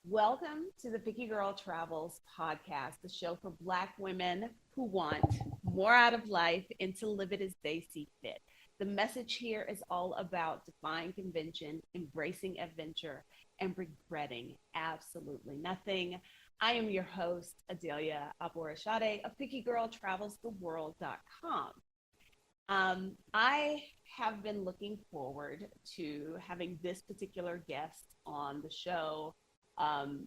Welcome to the Picky Girl Travels podcast, the show for Black women who want more out of life and to live it as they see fit. The message here is all about defying convention, embracing adventure, and regretting absolutely nothing. I am your host, Adalia of PickyGirlTravelsTheWorld.com. I have been looking forward to having this particular guest on the show um,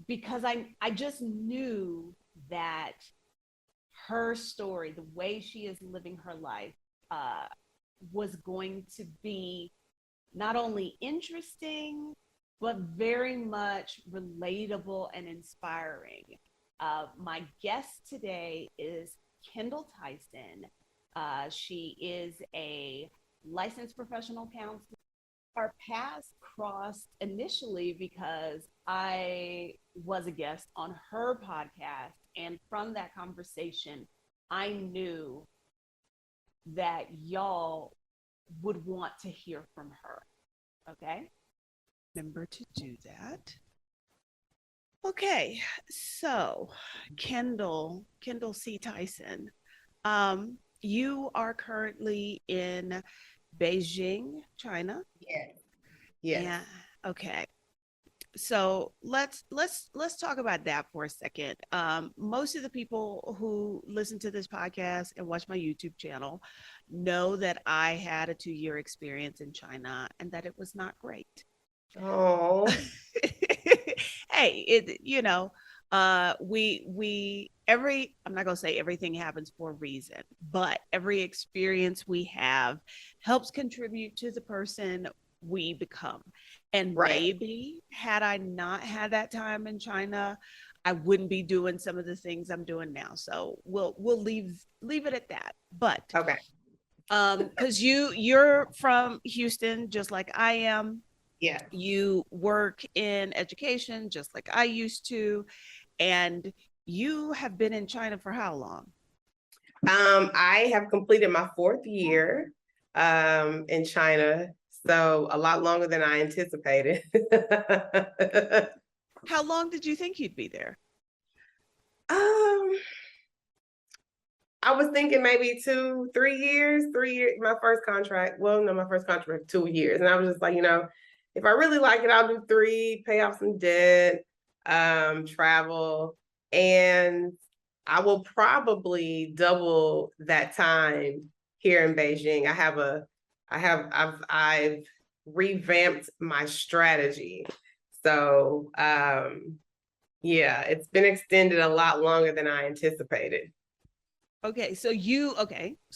because I just knew that her story, the way she is living her life, uh, was going to be not only interesting, but very much relatable and inspiring. My guest today is Kindall Tyson. She is a licensed professional counselor. Our paths crossed initially because I was a guest on her podcast. And from that conversation, I knew that y'all would want to hear from her. Okay. Remember to do that. Okay, so Kindall C. Tyson, you are currently in Beijing, China. Yes. Yes. And okay, so let's talk about that for a second. Most of the people who listen to this podcast and watch my YouTube channel know that I had a 2-year experience in China and that it was not great. Oh, Hey, we every I'm not gonna say everything happens for a reason, but every experience we have helps contribute to the person we become. And right. maybe had I not had that time in China, I wouldn't be doing some of the things I'm doing now. So we'll leave it at that. But Okay. because you're from Houston just like I am, Yeah. you work in education just like I used to, and you have been in China for how long? I have completed my 4th year in China, so a lot longer than I anticipated. How long did you think you'd be there? Um, I was thinking maybe 3 years, 3 years, my first contract. Well, no, my first contract, 2 years. And I was just like, if I really like it, I'll do 3, pay off some debt, travel. And I will probably double that time here in Beijing. I've revamped my strategy. So, yeah, it's been extended a lot longer than I anticipated. Okay, so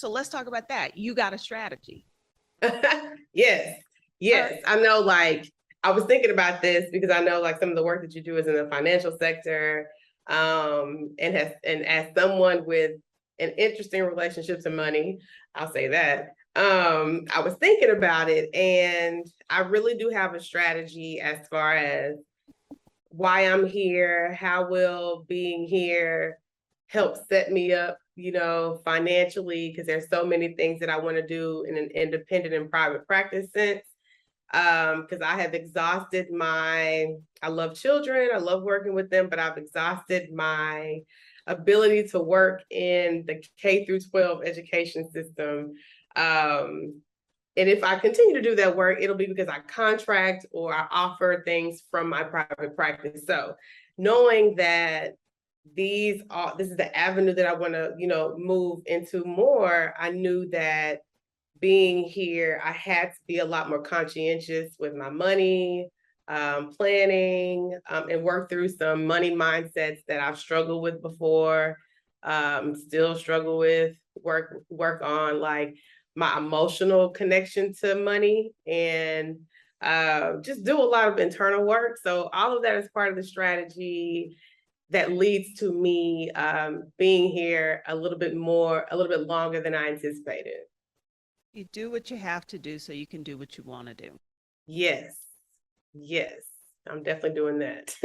let's talk about that. You got a strategy. Yes, All right. yes. I know, like, I was thinking about this because I know, like, some of the work that you do is in the financial sector. And as someone with an interesting relationship to money, I'll say that. I was thinking about it, and I really do have a strategy as far as why I'm here, how will being here help set me up, financially, because there's so many things that I want to do in an independent and private practice sense. Because I have exhausted I love children, I love working with them, but I've exhausted my ability to work in the K through 12 education system. And if I continue to do that work, it'll be because I contract or I offer things from my private practice. So knowing that this is the avenue that I want to, move into more, I knew that being here, I had to be a lot more conscientious with my money, planning, and work through some money mindsets that I've struggled with before, still struggle with, work on, like, my emotional connection to money, and just do a lot of internal work. So all of that is part of the strategy that leads to me being here a little bit longer than I anticipated. You do what you have to do so you can do what you want to do. Yes, yes, I'm definitely doing that.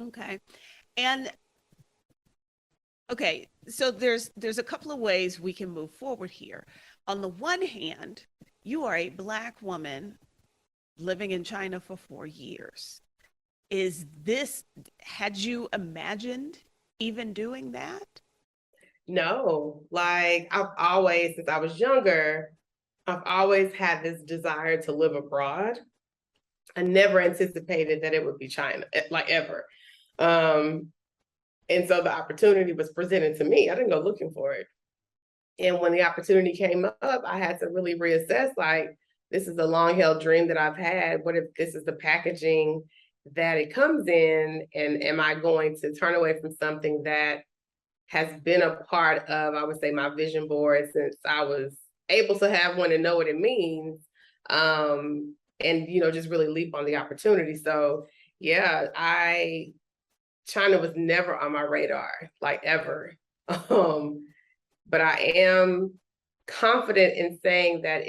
Okay. And okay, so there's a couple of ways we can move forward here. On the one hand, you are a Black woman living in China for 4 years. had you imagined even doing that? No, like I've always, since I was younger, I've always had this desire to live abroad. I never anticipated that it would be China, like ever. Um, and so the opportunity was presented to me. I didn't go looking for it. And when the opportunity came up, I had to really reassess, like, this is a long held dream that I've had. What if this is the packaging that it comes in? And am I going to turn away from something that has been a part of, I would say, my vision board since I was able to have one and know what it means? And, just really leap on the opportunity. So yeah, China was never on my radar, like ever. But I am confident in saying that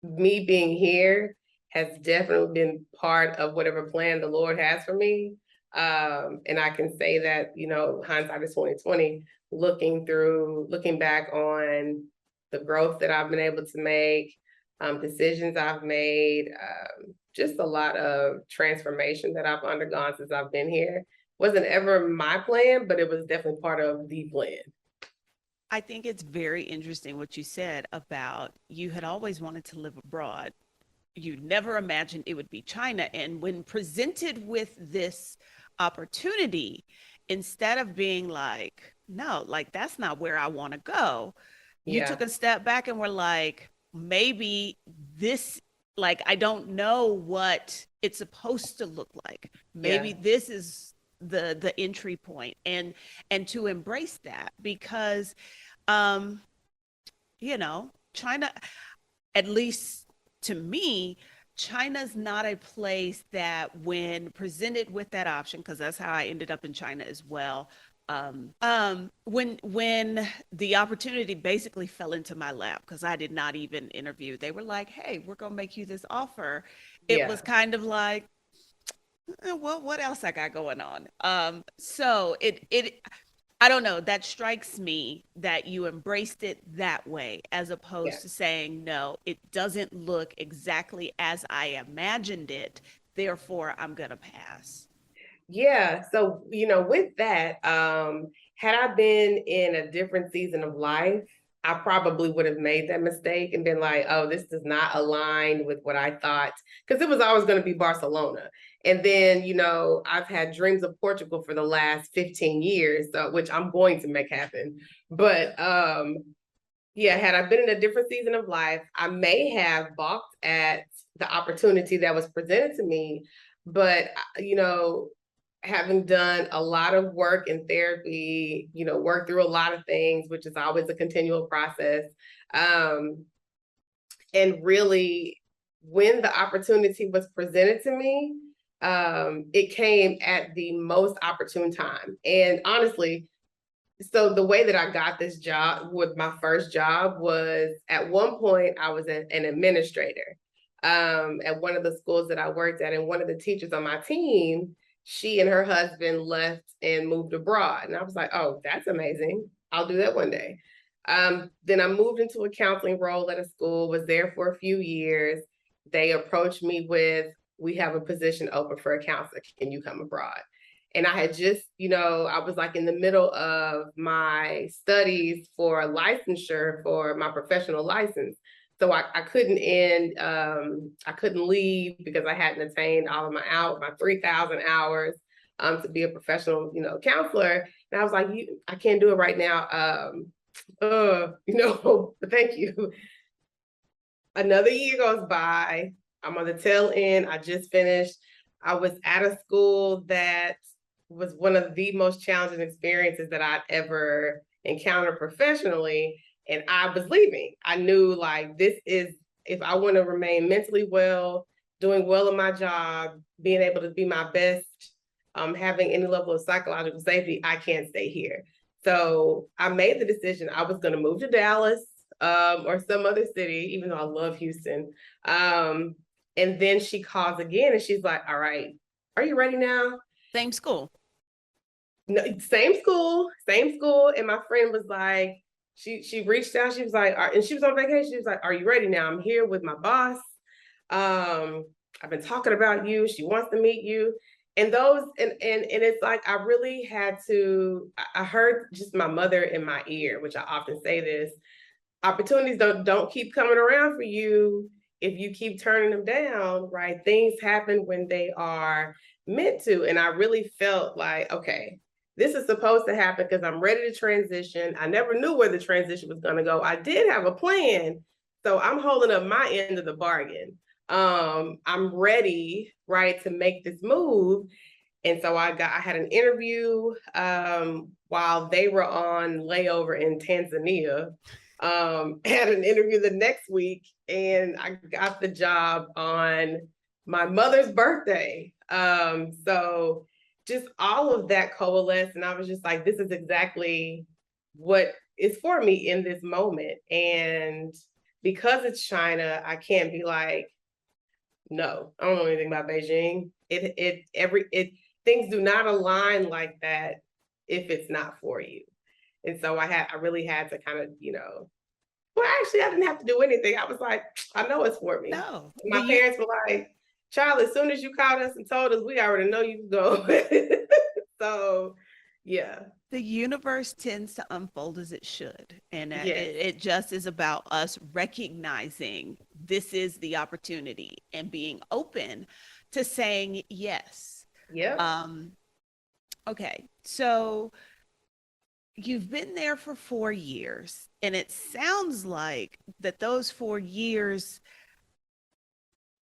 me being here has definitely been part of whatever plan the Lord has for me. And I can say that, hindsight is 2020, looking back on the growth that I've been able to make, decisions I've made, just a lot of transformation that I've undergone since I've been here. Wasn't ever my plan, but it was definitely part of the plan. I think it's very interesting what you said about you had always wanted to live abroad. You never imagined it would be China. And when presented with this opportunity, instead of being like, no, like that's not where I want to go, you took a step back and were like, maybe this, like, I don't know what it's supposed to look like. Maybe this is the entry point, and to embrace that, because China, at least to me, China's not a place that, when presented with that option, because that's how I ended up in China as well. When the opportunity basically fell into my lap, because I did not even interview, they were like, "Hey, we're gonna make you this offer." It was kind of like, well, what else I got going on? So I don't know, that strikes me that you embraced it that way, as opposed to saying, no, it doesn't look exactly as I imagined it, therefore I'm gonna pass. Yeah. So, with that, had I been in a different season of life, I probably would have made that mistake and been like, oh, this does not align with what I thought. Because it was always going to be Barcelona. And then, I've had dreams of Portugal for the last 15 years, which I'm going to make happen. But yeah, had I been in a different season of life, I may have balked at the opportunity that was presented to me. But, having done a lot of work in therapy, worked through a lot of things, which is always a continual process. And really, when the opportunity was presented to me, it came at the most opportune time. And honestly, so the way that I got this job, with my first job, was at one point I was an administrator at one of the schools that I worked at, and one of the teachers on my team, she and her husband left and moved abroad. And I was like, oh, that's amazing. I'll do that one day. Then I moved into a counseling role at a school, was there for a few years. They approached me with, we have a position open for a counselor. Can you come abroad? And I had just, I was like in the middle of my studies for licensure for my professional license. So I couldn't I couldn't leave because I hadn't attained all of my 3,000 hours to be a professional, counselor. And I was like, I can't do it right now. But thank you. Another year goes by. I'm on the tail end. I just finished. I was at a school that was one of the most challenging experiences that I'd ever encountered professionally. And I was leaving. I knew, like, this is, if I want to remain mentally well, doing well in my job, being able to be my best, having any level of psychological safety, I can't stay here. So I made the decision I was going to move to Dallas or some other city, even though I love Houston. And then she calls again and she's like, all right, are you ready now? Same school. No, same school. And my friend was like, she reached out, she was like, and she was on vacation. She was like, are you ready now? I'm here with my boss. I've been talking about you. She wants to meet you. And it's like I really had to, I heard just my mother in my ear, which I often say this, opportunities don't keep coming around for you if you keep turning them down, right? Things happen when they are meant to. And I really felt like, okay, this is supposed to happen because I'm ready to transition. I never knew where the transition was going to go. I did have a plan. So I'm holding up my end of the bargain. I'm ready, right, to make this move. And so I had an interview while they were on layover in Tanzania. Had an interview the next week, and I got the job on my mother's birthday. So just all of that coalesced, and I was just like, this is exactly what is for me in this moment. And because it's China, I can't be like, no, I don't know anything about Beijing. Things do not align like that if it's not for you. And so I really had to kind of, well, actually, I didn't have to do anything. I was like, I know it's for me. No. My parents were like, child, as soon as you called us and told us, we already know you can go. So, yeah. The universe tends to unfold as it should. And Yes. it just is about us recognizing this is the opportunity and being open to saying yes. Yeah. Okay. So you've been there for 4 years, and it sounds like that those 4 years,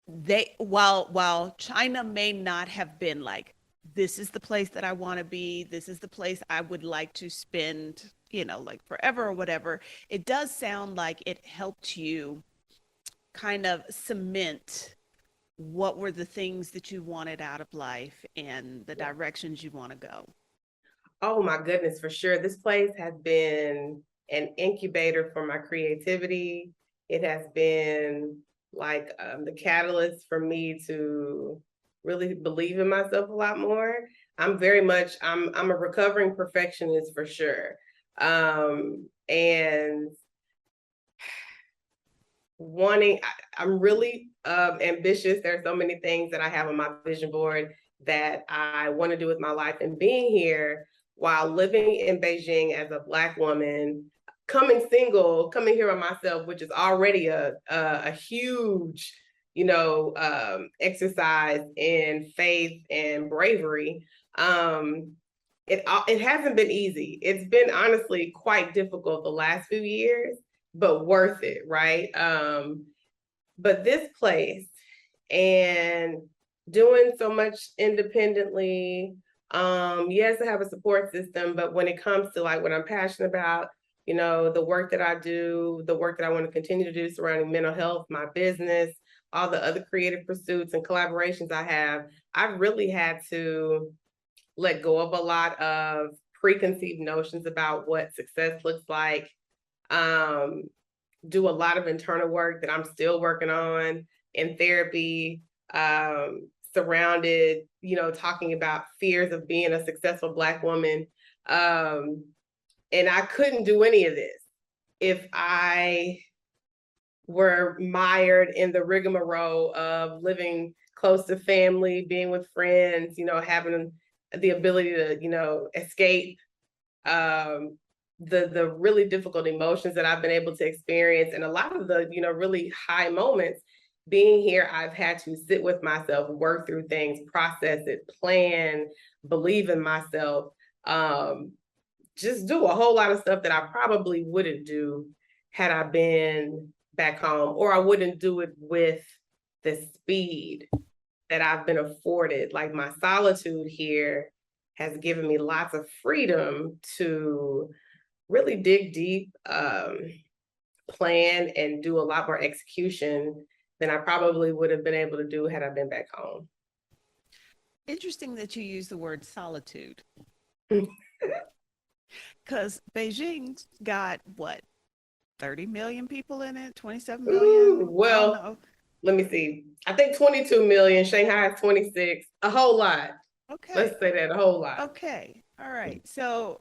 while China may not have been like, this is the place that I want to be, this is the place I would like to spend, like forever or whatever, it does sound like it helped you kind of cement what were the things that you wanted out of life and the directions you want to go. Oh my goodness, for sure. This place has been an incubator for my creativity. It has been like the catalyst for me to really believe in myself a lot more. I'm a recovering perfectionist for sure. And I'm really ambitious. There are so many things that I have on my vision board that I want to do with my life, and being here while living in Beijing as a Black woman, coming single, coming here by myself, which is already a huge, exercise in faith and bravery. It hasn't been easy. It's been honestly quite difficult the last few years, but worth it, right? But this place and doing so much independently, yes, I have a support system, but when it comes to like what I'm passionate about, the work that I do, the work that I want to continue to do surrounding mental health, my business, all the other creative pursuits and collaborations I have, I've really had to let go of a lot of preconceived notions about what success looks like. Do a lot of internal work that I'm still working on in therapy, surrounded, talking about fears of being a successful Black woman. And I couldn't do any of this if I were mired in the rigmarole of living close to family, being with friends, having the ability to, escape the really difficult emotions that I've been able to experience, and a lot of the, really high moments. Being here, I've had to sit with myself, work through things, process it, plan, believe in myself, just do a whole lot of stuff that I probably wouldn't do had I been back home, or I wouldn't do it with the speed that I've been afforded. Like my solitude here has given me lots of freedom to really dig deep, plan, and do a lot more execution than I probably would have been able to do had I been back home. Interesting that you use the word solitude. Because Beijing's got what, 30 million people in it, 27 million? Ooh, well, let me see. I think 22 million. Shanghai is 26. A whole lot. Okay. Let's say that, a whole lot. Okay. All right. So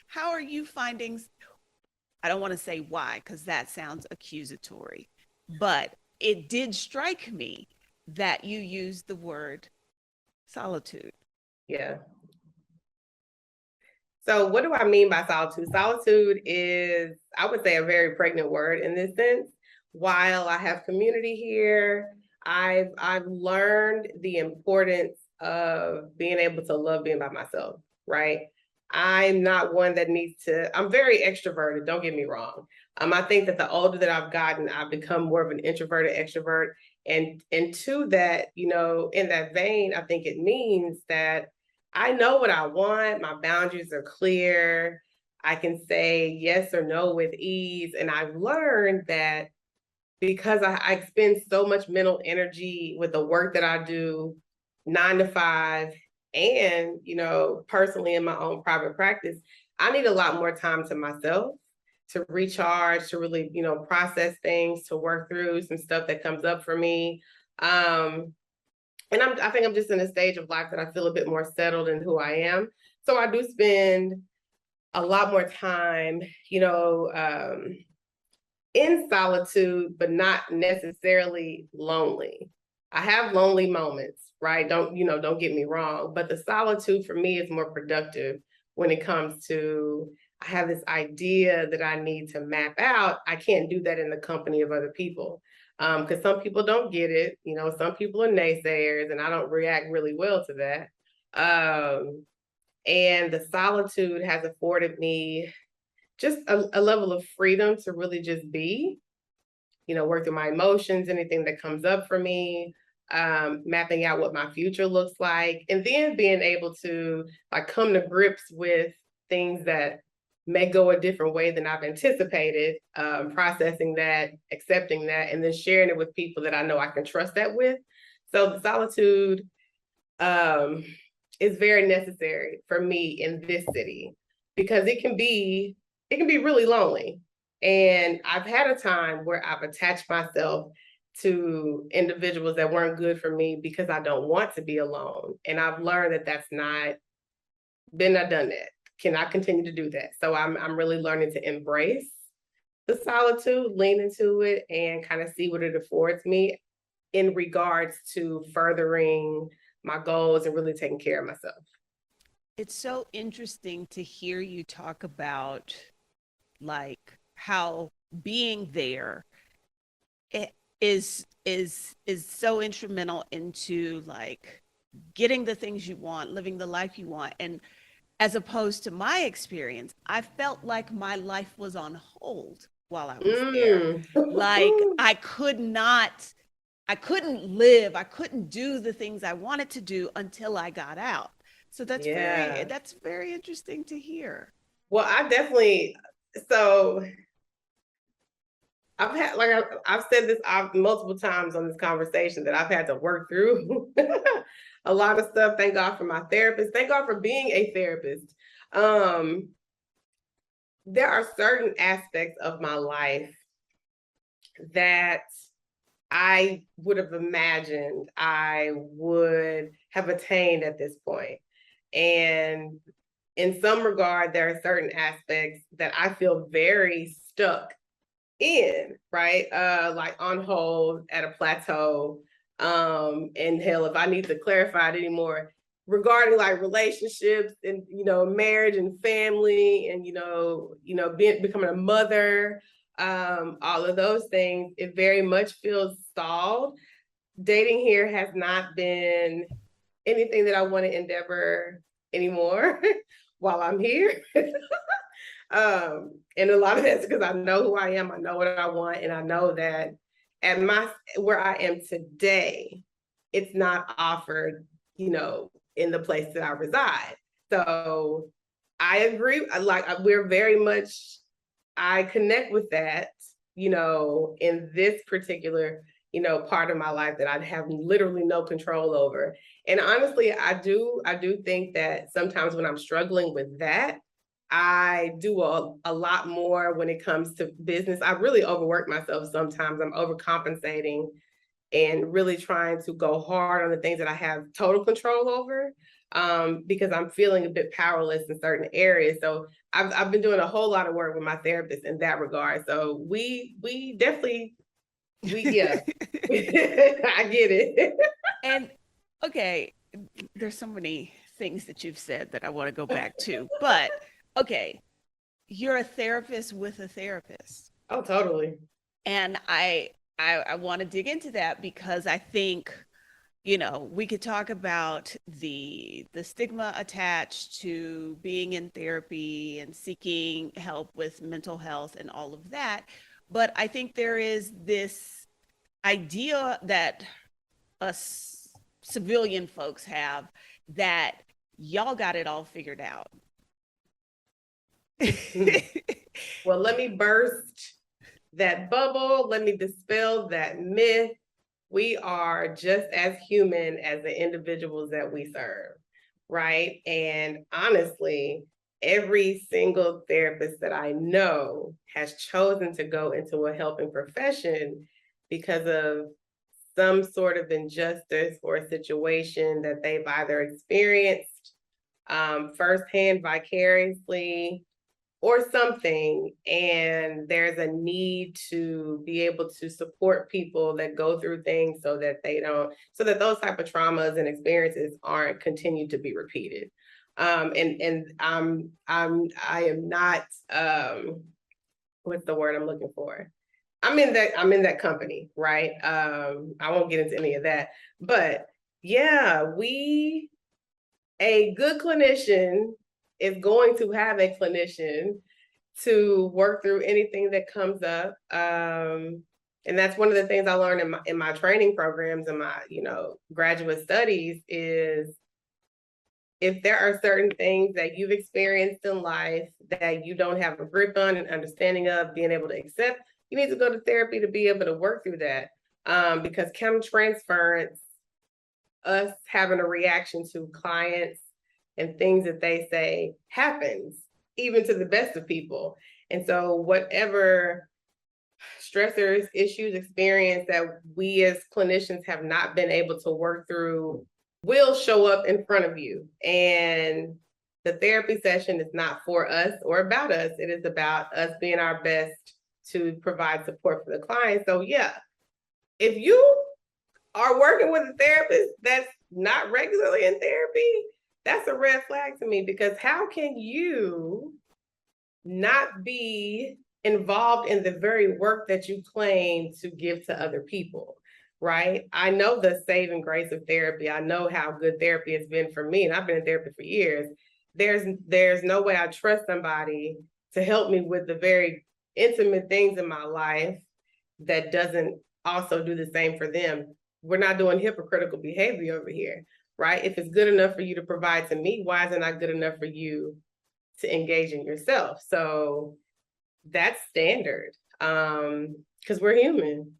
how are you finding, I don't want to say why, because that sounds accusatory, but it did strike me that you used the word solitude. Yeah. So what do I mean by solitude? Solitude is, I would say, a very pregnant word in this sense. While I have community here, I've learned the importance of being able to love being by myself, right? I'm not one that needs to, I'm very extroverted, don't get me wrong. I think that the older that I've gotten, I've become more of an introverted extrovert. And to that, in that vein, I think it means that I know what I want. My boundaries are clear. I can say yes or no with ease. And I've learned that because I spend so much mental energy with the work that I do, 9 to 5, and, personally in my own private practice, I need a lot more time to myself to recharge, to really, process things, to work through some stuff that comes up for me. And I think I'm just in a stage of life that I feel a bit more settled in who I am. So I do spend a lot more time, in solitude, but not necessarily lonely. I have lonely moments, right? Don't get me wrong, but the solitude for me is more productive when it comes to, I have this idea that I need to map out. I can't do that in the company of other people. Because some people don't get it, some people are naysayers, and I don't react really well to that. And the solitude has afforded me just a level of freedom to really just be, work through my emotions, anything that comes up for me, mapping out what my future looks like, and then being able to come to grips with things that may go a different way than I've anticipated, processing that, accepting that, and then sharing it with people that I know I can trust that with. So the solitude is very necessary for me in this city, because it can be really lonely. And I've had a time where I've attached myself to individuals that weren't good for me because I don't want to be alone. And I've learned that that's not, been there, done that. Cannot continue to do that. So I'm really learning to embrace the solitude, lean into it, and kind of see what it affords me in regards to furthering my goals and really taking care of myself. It's so interesting to hear you talk about how being there it is so instrumental into getting the things you want, living the life you want. And as opposed to my experience, I felt like my life was on hold while I was there. I couldn't live, I couldn't do the things I wanted to do until I got out. So that's very interesting to hear. Well, I definitely, so I've had, I've said this multiple times on this conversation, that I've had to work through a lot of stuff. Thank God for my therapist. Thank God for being a therapist. There are certain aspects of my life that I would have imagined I would have attained at this point. And in some regard, there are certain aspects that I feel very stuck in, right? Like on hold, at a plateau. And hell, if I need to clarify it anymore, regarding relationships and marriage and family and becoming a mother, all of those things, it very much feels stalled. Dating here has not been anything that I want to endeavor anymore while I'm here. And a lot of that's because I know who I am, I know what I want, and I know that at where I am today, it's not offered, in the place that I reside. So I agree. We're very much, I connect with that, in this particular, part of my life that I have literally no control over. And honestly, I do think that sometimes when I'm struggling with that, I do a lot more when it comes to business. I really overwork myself sometimes. I'm overcompensating and really trying to go hard on the things that I have total control over, because I'm feeling a bit powerless in certain areas. So I've been doing a whole lot of work with my therapist in that regard. So we definitely Yeah, I get it. And okay, there's so many things that you've said that I want to go back to, but okay, you're a therapist with a therapist. Oh, totally. And I want to dig into that because I think, you know, we could talk about the stigma attached to being in therapy and seeking help with mental health and all of that. But I think there is this idea that us civilian folks have that y'all got it all figured out. Well, let me burst that bubble. Let me dispel that myth. We are just as human as the individuals that we serve, right? And honestly, every single therapist that I know has chosen to go into a helping profession because of some sort of injustice or a situation that they've either experienced firsthand vicariously or something, and there's a need to be able to support people that go through things so that those type of traumas and experiences aren't continued to be repeated. I am not what's the word I'm looking for? I'm in that company, right? I won't get into any of that, but yeah, a good clinician is going to have a clinician to work through anything that comes up. And that's one of the things I learned in my training programs and my, graduate studies is if there are certain things that you've experienced in life that you don't have a grip on and understanding of, being able to accept, you need to go to therapy to be able to work through that. Because countertransference, us having a reaction to clients and things that they say happens, even to the best of people. And so whatever stressors, issues, experience that we as clinicians have not been able to work through will show up in front of you. And the therapy session is not for us or about us. It is about us being our best to provide support for the client. So yeah, if you are working with a therapist that's not regularly in therapy, that's a red flag to me, because how can you not be involved in the very work that you claim to give to other people, right? I know the saving grace of therapy. I know how good therapy has been for me, and I've been in therapy for years. There's no way I trust somebody to help me with the very intimate things in my life that doesn't also do the same for them. We're not doing hypocritical behavior over here, right? If it's good enough for you to provide to me, why is it not good enough for you to engage in yourself? So that's standard, because we're human.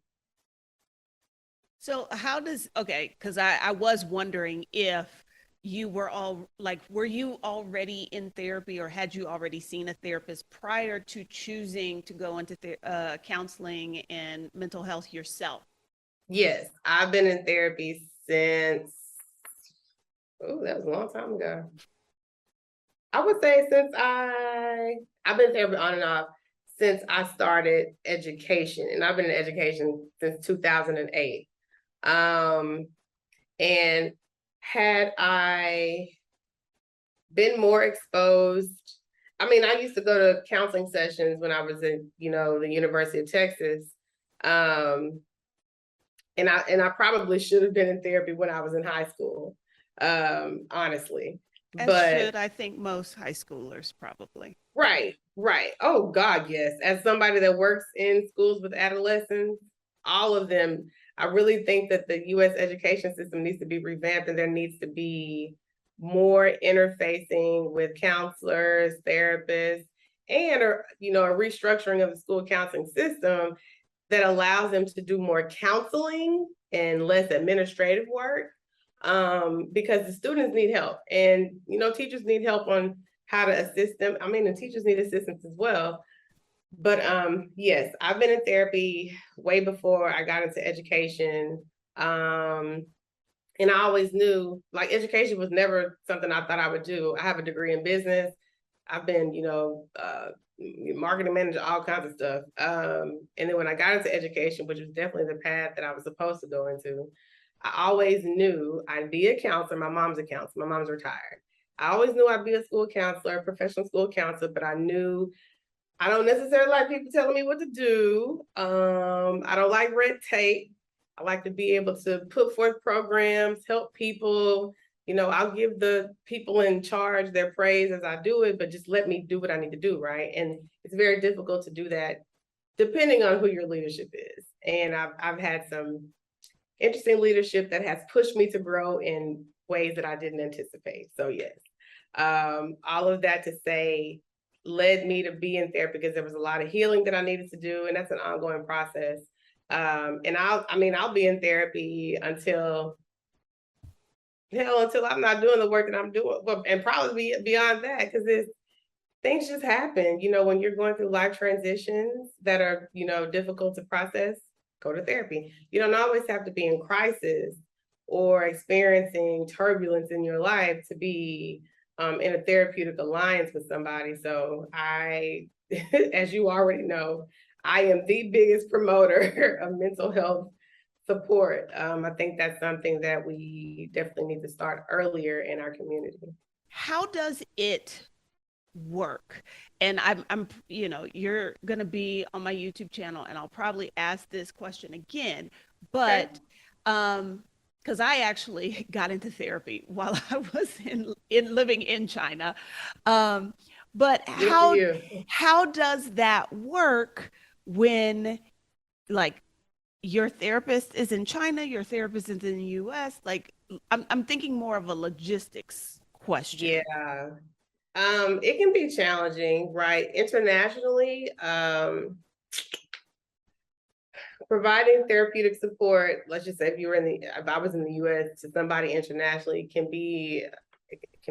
So how does, okay, because I was wondering if you were were you already in therapy or had you already seen a therapist prior to choosing to go into counseling and mental health yourself? Yes, I've been in therapy since, that was a long time ago. I would say since I've been in therapy on and off since I started education, and I've been in education since 2008. And had I been more exposed, I mean, I used to go to counseling sessions when I was at, the University of Texas. And I probably should have been in therapy when I was in high school, honestly. Should I think most high schoolers probably. Right. Oh God, yes. As somebody that works in schools with adolescents, all of them, I really think that the US education system needs to be revamped, and there needs to be more interfacing with counselors, therapists, and a restructuring of the school counseling system that allows them to do more counseling and less administrative work, because the students need help, and teachers need help on how to assist them. I mean, the teachers need assistance as well. But yes, I've been in therapy way before I got into education. And I always knew, like, education was never something I thought I would do. I have a degree in business. I've been, marketing manager, all kinds of stuff. And then when I got into education, which was definitely the path that I was supposed to go into, I always knew I'd be a counselor. My mom's a counselor. My mom's retired. I always knew I'd be a school counselor, a professional school counselor, but I knew I don't necessarily like people telling me what to do. I don't like red tape. I like to be able to put forth programs, help people. I'll give the people in charge their praise as I do it, but just let me do what I need to do, right? And it's very difficult to do that depending on who your leadership is. And I've had some interesting leadership that has pushed me to grow in ways that I didn't anticipate. So yes, all of that to say led me to be in therapy because there was a lot of healing that I needed to do, and that's an ongoing process. And I'll be in therapy until I'm not doing the work that I'm doing, well, and probably beyond that, because things just happen. When you're going through life transitions that are, difficult to process, go to therapy. You don't always have to be in crisis or experiencing turbulence in your life to be in a therapeutic alliance with somebody. So as you already know, I am the biggest promoter of mental health support. I think that's something that we definitely need to start earlier in our community. How does it work? And I'm you're going to be on my YouTube channel, and I'll probably ask this question again, but because I actually got into therapy while I was in living in China. But how does that work when, like, your therapist is in China, your therapist is in the US? Like, I'm thinking more of a logistics question. Yeah. It can be challenging, right? Internationally, providing therapeutic support, let's just say if I was in the US to somebody internationally, can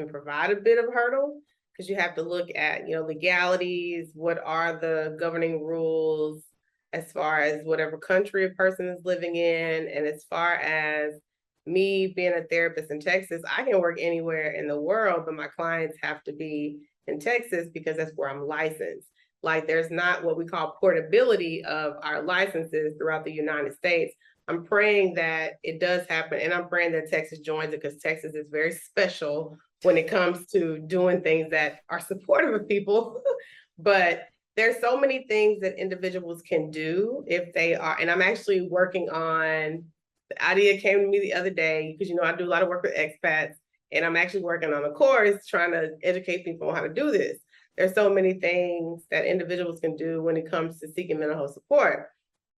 provide a bit of hurdle because you have to look at, legalities, what are the governing rules as far as whatever country a person is living in. And as far as me being a therapist in Texas, I can work anywhere in the world, but my clients have to be in Texas because that's where I'm licensed. Like, there's not what we call portability of our licenses throughout the United States. I'm praying that it does happen, and I'm praying that Texas joins it because Texas is very special when it comes to doing things that are supportive of people. But there's so many things that individuals can do if they are, and I'm actually working on, the idea came to me the other day because, I do a lot of work with expats, and I'm actually working on a course trying to educate people on how to do this. There's so many things that individuals can do when it comes to seeking mental health support.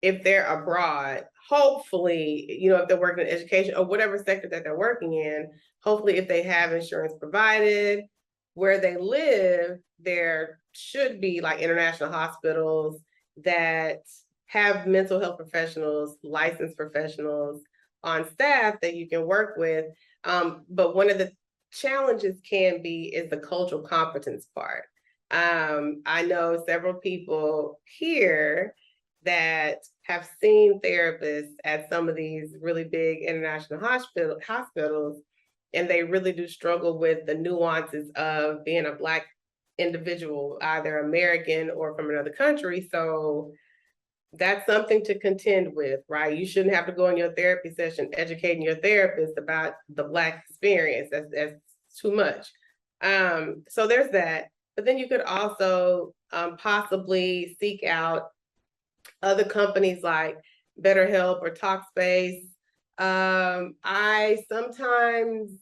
If they're abroad, hopefully, if they're working in education or whatever sector that they're working in, hopefully if they have insurance provided, where they live, there should be like international hospitals that have mental health professionals, licensed professionals on staff that you can work with. But one of the challenges is the cultural competence part. I know several people here that have seen therapists at some of these really big international hospitals, and they really do struggle with the nuances of being a Black individual, either American or from another country. So that's something to contend with, right? You shouldn't have to go in your therapy session educating your therapist about the Black experience. That's too much. So there's that. But then you could also possibly seek out other companies like BetterHelp or Talkspace. I sometimes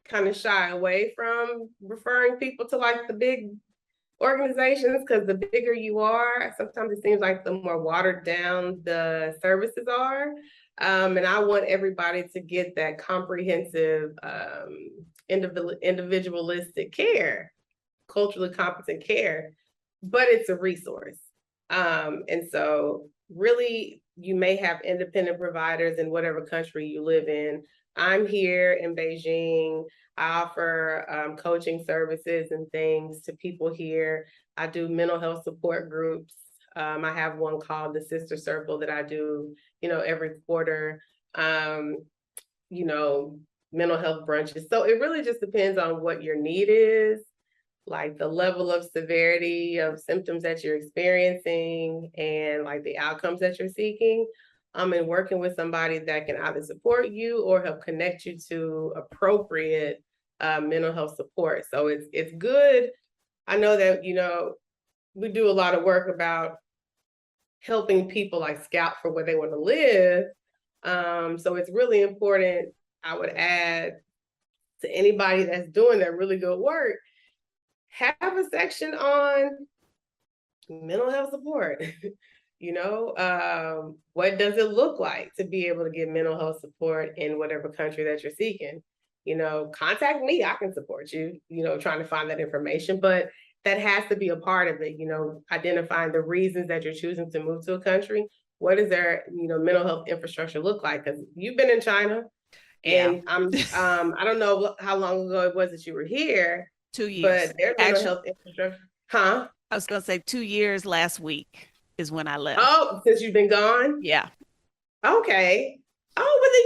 kind of shy away from referring people to like the big organizations because the bigger you are, sometimes it seems like the more watered down the services are. And I want everybody to get that comprehensive individualistic care, culturally competent care, but it's a resource. And so really, you may have independent providers in whatever country you live in. I'm here in Beijing. I offer coaching services and things to people here. I do mental health support groups. I have one called the Sister Circle that I do, every quarter. Mental health brunches. So it really just depends on what your need is. like the level of severity of symptoms that you're experiencing and like the outcomes that you're seeking. And working with somebody that can either support you or help connect you to appropriate mental health support. So it's good. I know that, we do a lot of work about helping people like scout for where they want to live. So it's really important, I would add, to anybody that's doing that really good work, have a section on mental health support. What does it look like to be able to get mental health support in whatever country that you're seeking? Contact me, I can support you, trying to find that information, but that has to be a part of it, identifying the reasons that you're choosing to move to a country. What does their, mental health infrastructure look like? Because you've been in China, and I don't know how long ago it was that you were here. 2 years. But their mental health infrastructure, huh? I was gonna say 2 years last week is when I left. Oh, since you've been gone? Yeah. Okay. Oh, but then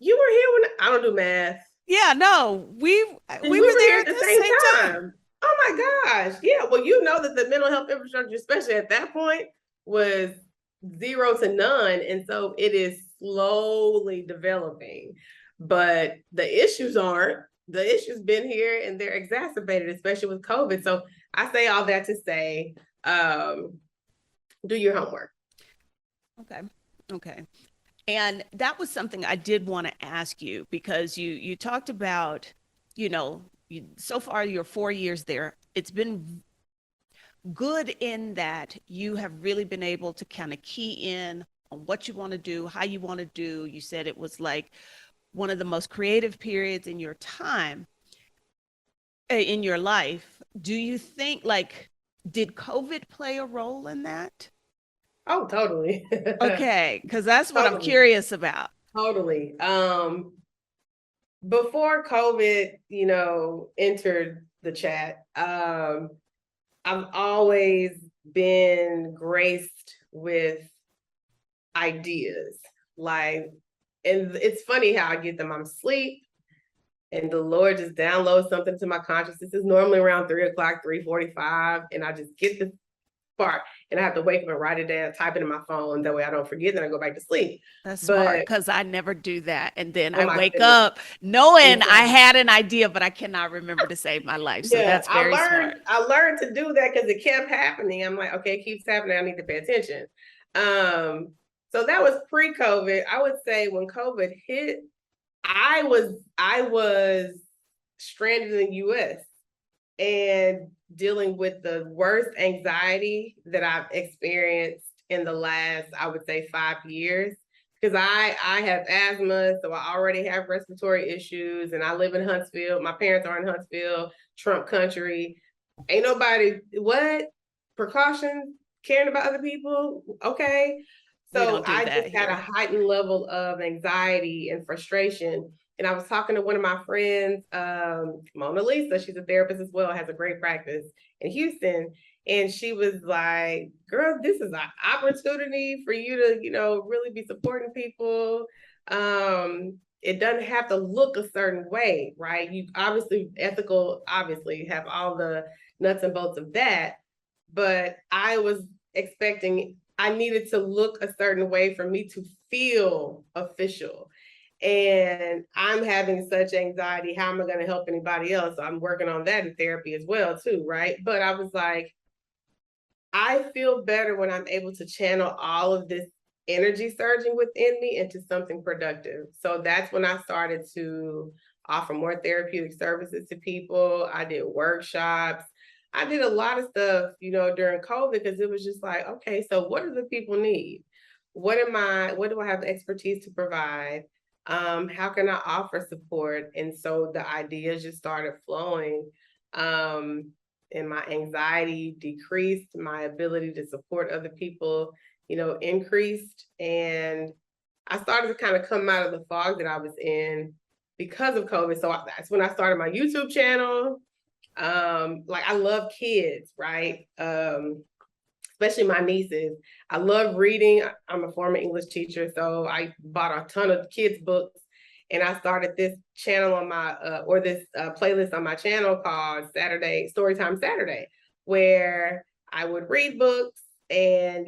you were here when I don't do math. Yeah, no, we were there at the same time. Oh my gosh. Yeah. Well, that the mental health infrastructure, especially at that point, was 0 to none. And so it is slowly developing. But the issues aren't. The issues been here and they're exacerbated, especially with COVID. So I say all that to say, do your homework. Okay. And that was something I did want to ask you, because you talked about, so far you're 4 years there. It's been good in that you have really been able to kind of key in on what you want to do, how you want to do. You said it was like one of the most creative periods in your time, in your life. Do you think, did COVID play a role in that? Oh, totally. Okay, because that's what I'm curious about. Totally. Before COVID, entered the chat, I've always been graced with ideas. And it's funny how I get them. I'm asleep, and the Lord just downloads something to my consciousness. It's normally around 3:00, 3:45, and I just get the spark, and I have to wake up and write it down, type it in my phone. That way I don't forget, then I go back to sleep. That's smart, because I never do that. And then I wake goodness. up knowing I had an idea, but I cannot remember to save my life. So that's very smart. I learned to do that because it kept happening. I'm like, okay, it keeps happening. I need to pay attention. So that was pre-COVID. I would say when COVID hit, I was stranded in the US and dealing with the worst anxiety that I've experienced in the last, I would say, 5 years. Because I have asthma, so I already have respiratory issues, and I live in Huntsville. My parents are in Huntsville, Trump country. Ain't nobody, precautions, caring about other people, okay? So I just had a heightened level of anxiety and frustration. And I was talking to one of my friends, Mona Lisa, she's a therapist as well, has a great practice in Houston. And she was like, girl, this is an opportunity for you to, really be supporting people. It doesn't have to look a certain way, right? You obviously have all the nuts and bolts of that. But I was expecting, I needed to look a certain way for me to feel official. And I'm having such anxiety. How am I going to help anybody else? So I'm working on that in therapy as well, too, right? But I was like, I feel better when I'm able to channel all of this energy surging within me into something productive. So that's when I started to offer more therapeutic services to people. I did workshops. I did a lot of stuff, during COVID, because it was just like, okay, so what do the people need? What do I have the expertise to provide? How can I offer support? And so the ideas just started flowing. And my anxiety decreased, my ability to support other people, increased. And I started to kind of come out of the fog that I was in because of COVID. So that's when I started my YouTube channel. I love kids, right? Especially my nieces. I love reading. I'm a former English teacher, so I bought a ton of kids' books. And I started this channel on my, or this playlist on my channel called Storytime Saturday, where I would read books and,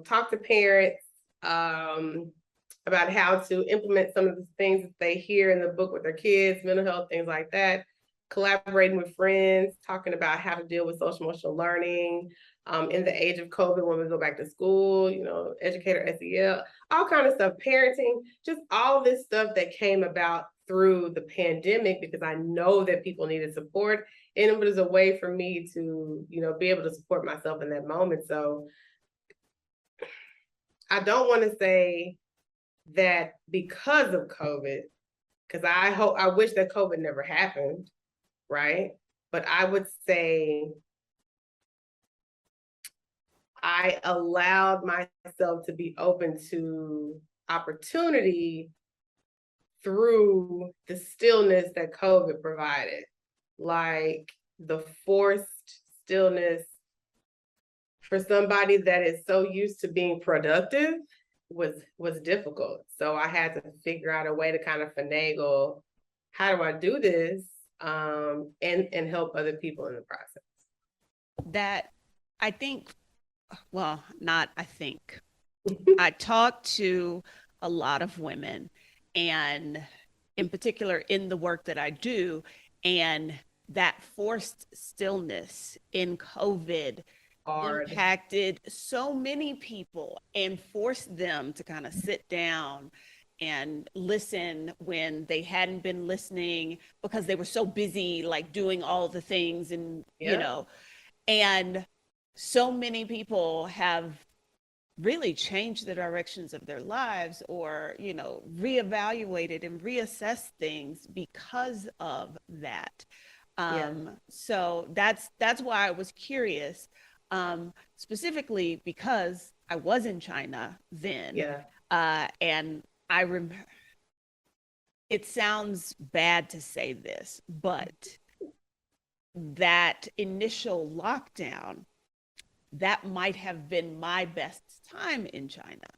talk to parents about how to implement some of the things that they hear in the book with their kids, mental health, things like that, collaborating with friends, talking about how to deal with social emotional learning in the age of COVID when we go back to school, educator SEL, all kind of stuff, parenting, just all this stuff that came about through the pandemic, because I know that people needed support, and it was a way for me to, be able to support myself in that moment. So I don't want to say that because of COVID, because I wish that COVID never happened, right? But I would say I allowed myself to be open to opportunity through the stillness that COVID provided, like the forced stillness for somebody that is so used to being productive was difficult. So I had to figure out a way to kind of finagle, how do I do this, and help other people in the process. That I think, well, not I think. I talk to a lot of women, and in particular in the work that I do, and that forced stillness in COVID Hard. impacted so many people and forced them to kind of sit down and listen when they hadn't been listening because they were so busy, like doing all the things, and and so many people have really changed the directions of their lives, or reevaluated and reassessed things because of that. So that's why I was curious, specifically because I was in China then. And I remember, it sounds bad to say this, but that initial lockdown, that might have been my best time in China.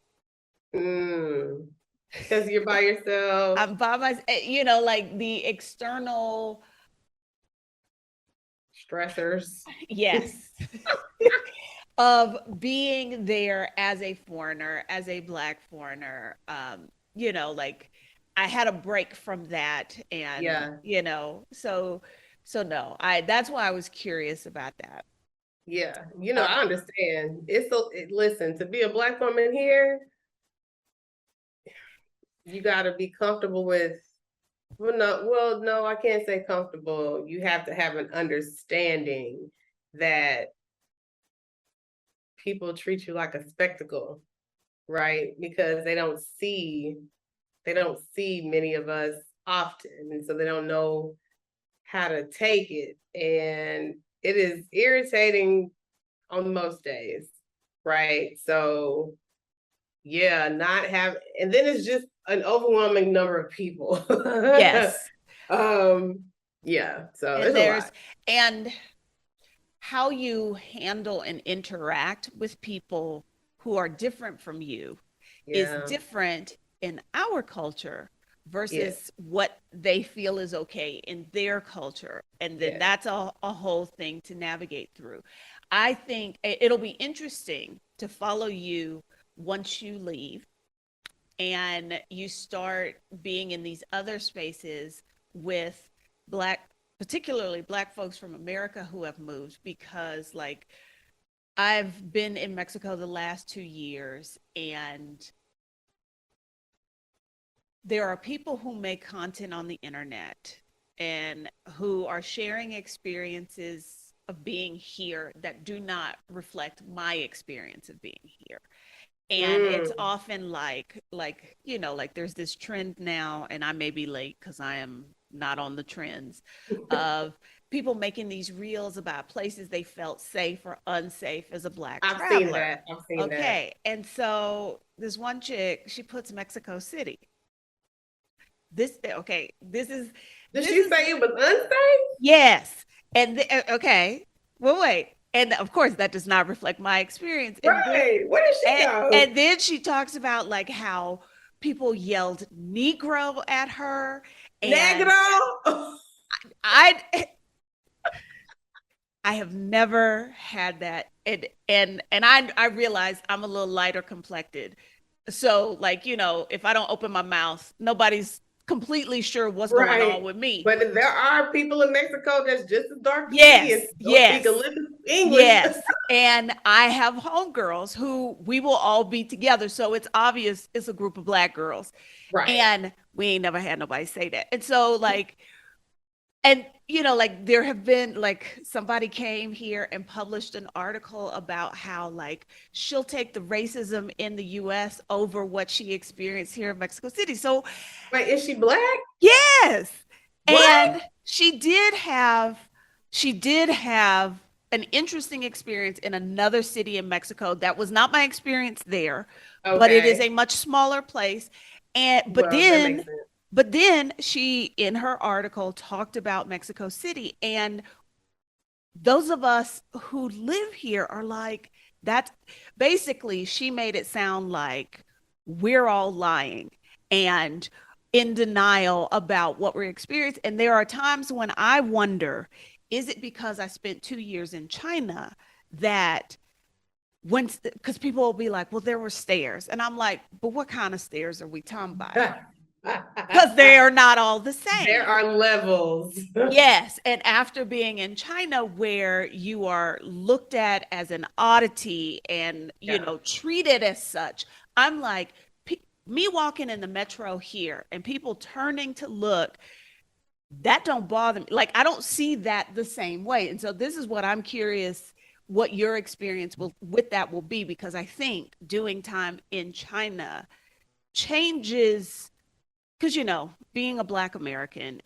Because you're by yourself. I'm by myself, like the external stressors. Yes. Of being there as a foreigner, as a Black foreigner, like I had a break from that, and so no, that's why I was curious about that. Yeah, I understand. Listen, to be a Black woman here, you got to be comfortable with, no, I can't say comfortable. You have to have an understanding that people treat you like a spectacle, right? Because they don't see many of us often, and so they don't know how to take it. And it is irritating on most days, right? So yeah, and then it's just an overwhelming number of people. Yes. Yeah, so and it's a lot. And how you handle and interact with people who are different from you is different in our culture versus what they feel is okay in their culture. And then that's a whole thing to navigate through. I think it'll be interesting to follow you once you leave and you start being in these other spaces with particularly Black folks from America who have moved, because like I've been in Mexico the last 2 years, and there are people who make content on the internet and who are sharing experiences of being here that do not reflect my experience of being here. And it's often like there's this trend now, and I may be late because I am not on the trends, of people making these reels about places they felt safe or unsafe as a Black traveler. I've seen that. And so this one chick, she puts Mexico City. This is. Did she say it was unsafe? Yes. And okay. Well, wait. And of course, that does not reflect my experience. Right. Where did she go? And then she talks about like how people yelled Negro at her. And Negro. I I have never had that. And I realize I'm a little lighter complected. So like, if I don't open my mouth, nobody's completely sure what's going on Right. with me. But there are people in Mexico that's just as dark as me and Yes, don't speak a yes, little English. yes. And I have homegirls who we will all be together. So it's obvious it's a group of Black girls. Right. And we ain't never had nobody say that. And so like, and like there have been like somebody came here and published an article about how like she'll take the racism in the US over what she experienced here in Mexico City. So Wait, is she Black? yes. What? And she did have an interesting experience in another city in Mexico. That was not my experience there, but it is Okay. a much smaller place. And Well, that makes sense. but then she, in her article, talked about Mexico City. And those of us who live here are like, that basically, she made it sound like we're all lying and in denial about what we're experiencing. And there are times when I wonder, is it because I spent 2 years in China that because people will be like, well, there were stairs. And I'm like, but what kind of stairs are we talking about? Because they are not all the same. There are levels. Yes. And after being in China, where you are looked at as an oddity and, treated as such, I'm like, me walking in the metro here and people turning to look, that don't bother me. Like, I don't see that the same way. And so this is what I'm curious what your experience with that will be, because I think doing time in China changes, because, being a Black American,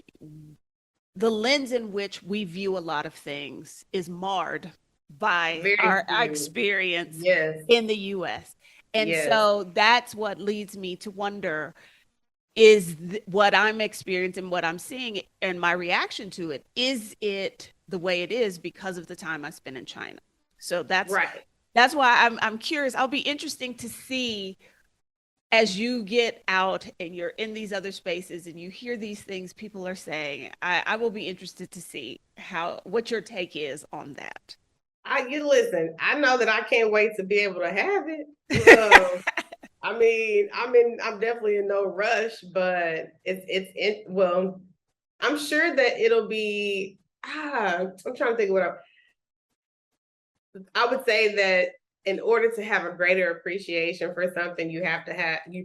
the lens in which we view a lot of things is marred by our experience in the US. And so that's what leads me to wonder, is what I'm experiencing, what I'm seeing, and my reaction to it, is it the way it is because of the time I spent in China? So that's right. That's why I'm curious. I'll be interesting to see, as you get out and you're in these other spaces and you hear these things people are saying, I will be interested to see what your take is on that. You listen, I know that I can't wait to be able to have it. I mean, I'm definitely in no rush, but well, I'm sure that it'll be, I'm trying to think of what I would say that in order to have a greater appreciation for something, you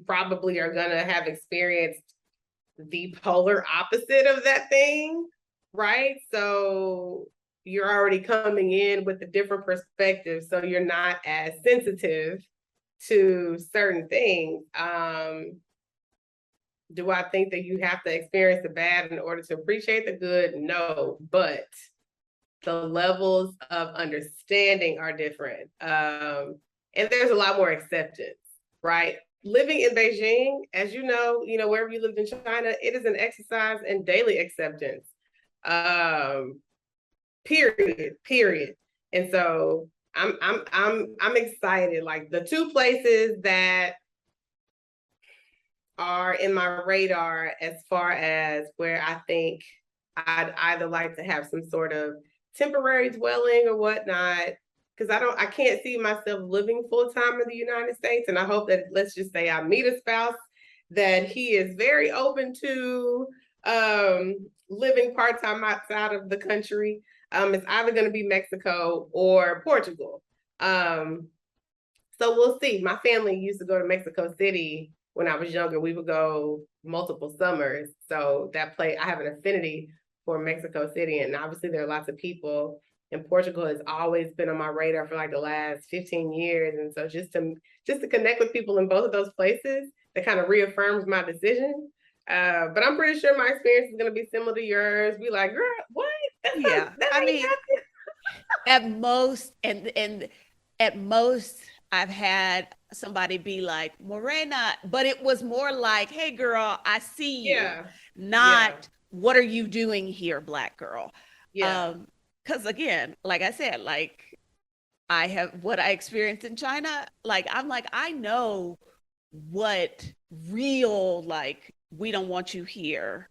probably are going to have experienced the polar opposite of that thing, right? So you're already coming in with a different perspective, so you're not as sensitive to certain things. Do I think that you have to experience the bad in order to appreciate the good? No, but the levels of understanding are different. And there's a lot more acceptance, right? Living in Beijing, as you know, wherever you lived in China, it is an exercise in daily acceptance. Period. And so I'm excited. Like, the two places that are in my radar as far as where I think I'd either like to have some sort of temporary dwelling or whatnot, because I can't see myself living full time in the United States. And I hope that, let's just say, I meet a spouse that he is very open to living part-time outside of the country. It's either going to be Mexico or Portugal. So we'll see. My family used to go to Mexico City when I was younger. We would go multiple summers. So I have an affinity for Mexico City. And obviously there are lots of people, and Portugal has always been on my radar for like the last 15 years. And so just to connect with people in both of those places, that kind of reaffirms my decision. But I'm pretty sure my experience is going to be similar to yours. Be like, girl, what? Yeah. I mean, at most, and at most, I've had somebody be like, Morena, but it was more like, hey, girl, I see you. Not, what are you doing here, Black girl? Yeah. Because again, like I said, like, I have what I experienced in China. Like, I'm like, I know what real, like, we don't want you here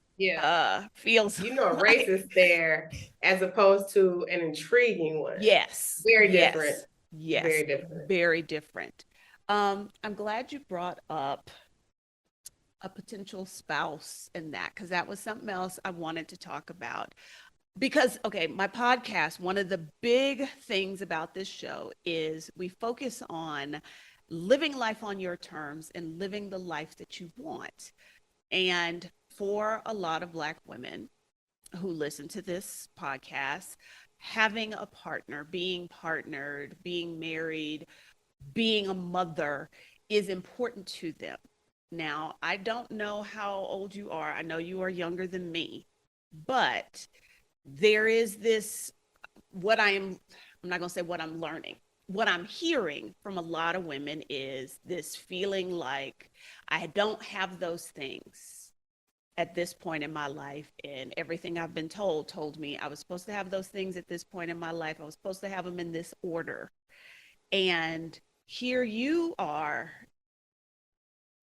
feels A like. racist stare as opposed to an intriguing one. Yes. Very Yes. different. Yes. Very different. Very different. I'm glad you brought up a potential spouse in that, because that was something else I wanted to talk about. Because, okay, my podcast, one of the big things about this show is we focus on living life on your terms and living the life that you want. And for a lot of Black women who listen to this podcast, having a partner, being partnered, being married, being a mother is important to them. Now, I don't know how old you are. I know you are younger than me, but there is this, I'm not going to say what I'm learning. What I'm hearing from a lot of women is this feeling like I don't have those things at this point in my life. And everything I've been told me I was supposed to have those things at this point in my life. I was supposed to have them in this order. And here you are,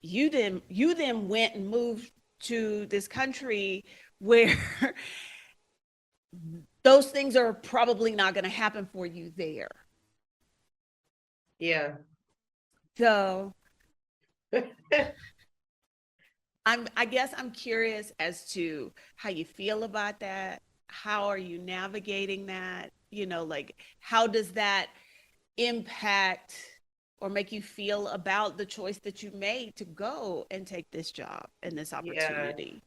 you then went and moved to this country where those things are probably not going to happen for you there. Yeah. So I guess I'm curious as to how you feel about that. How are you navigating that? Like, how does that impact or make you feel about the choice that you made to go and take this job and this opportunity?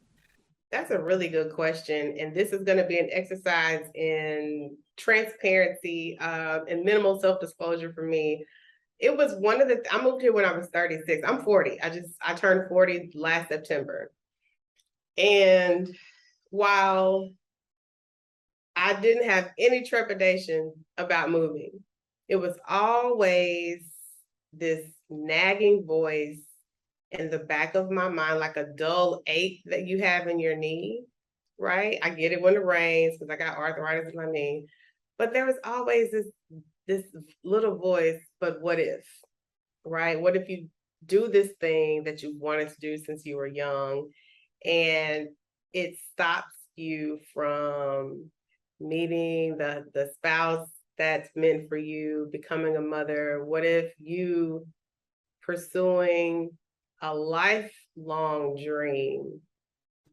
That's a really good question. And this is going to be an exercise in transparency and minimal self-disclosure for me. It was I moved here when I was 36. I'm 40. I turned 40 last September. And while I didn't have any trepidation about moving, it was always this nagging voice in the back of my mind, like a dull ache that you have in your knee, right? I get it when it rains because I got arthritis in my knee. But there was always this little voice, but what if, right? What if you do this thing that you wanted to do since you were young and it stops you from meeting the spouse that's meant for you, becoming a mother? What if you pursuing a lifelong dream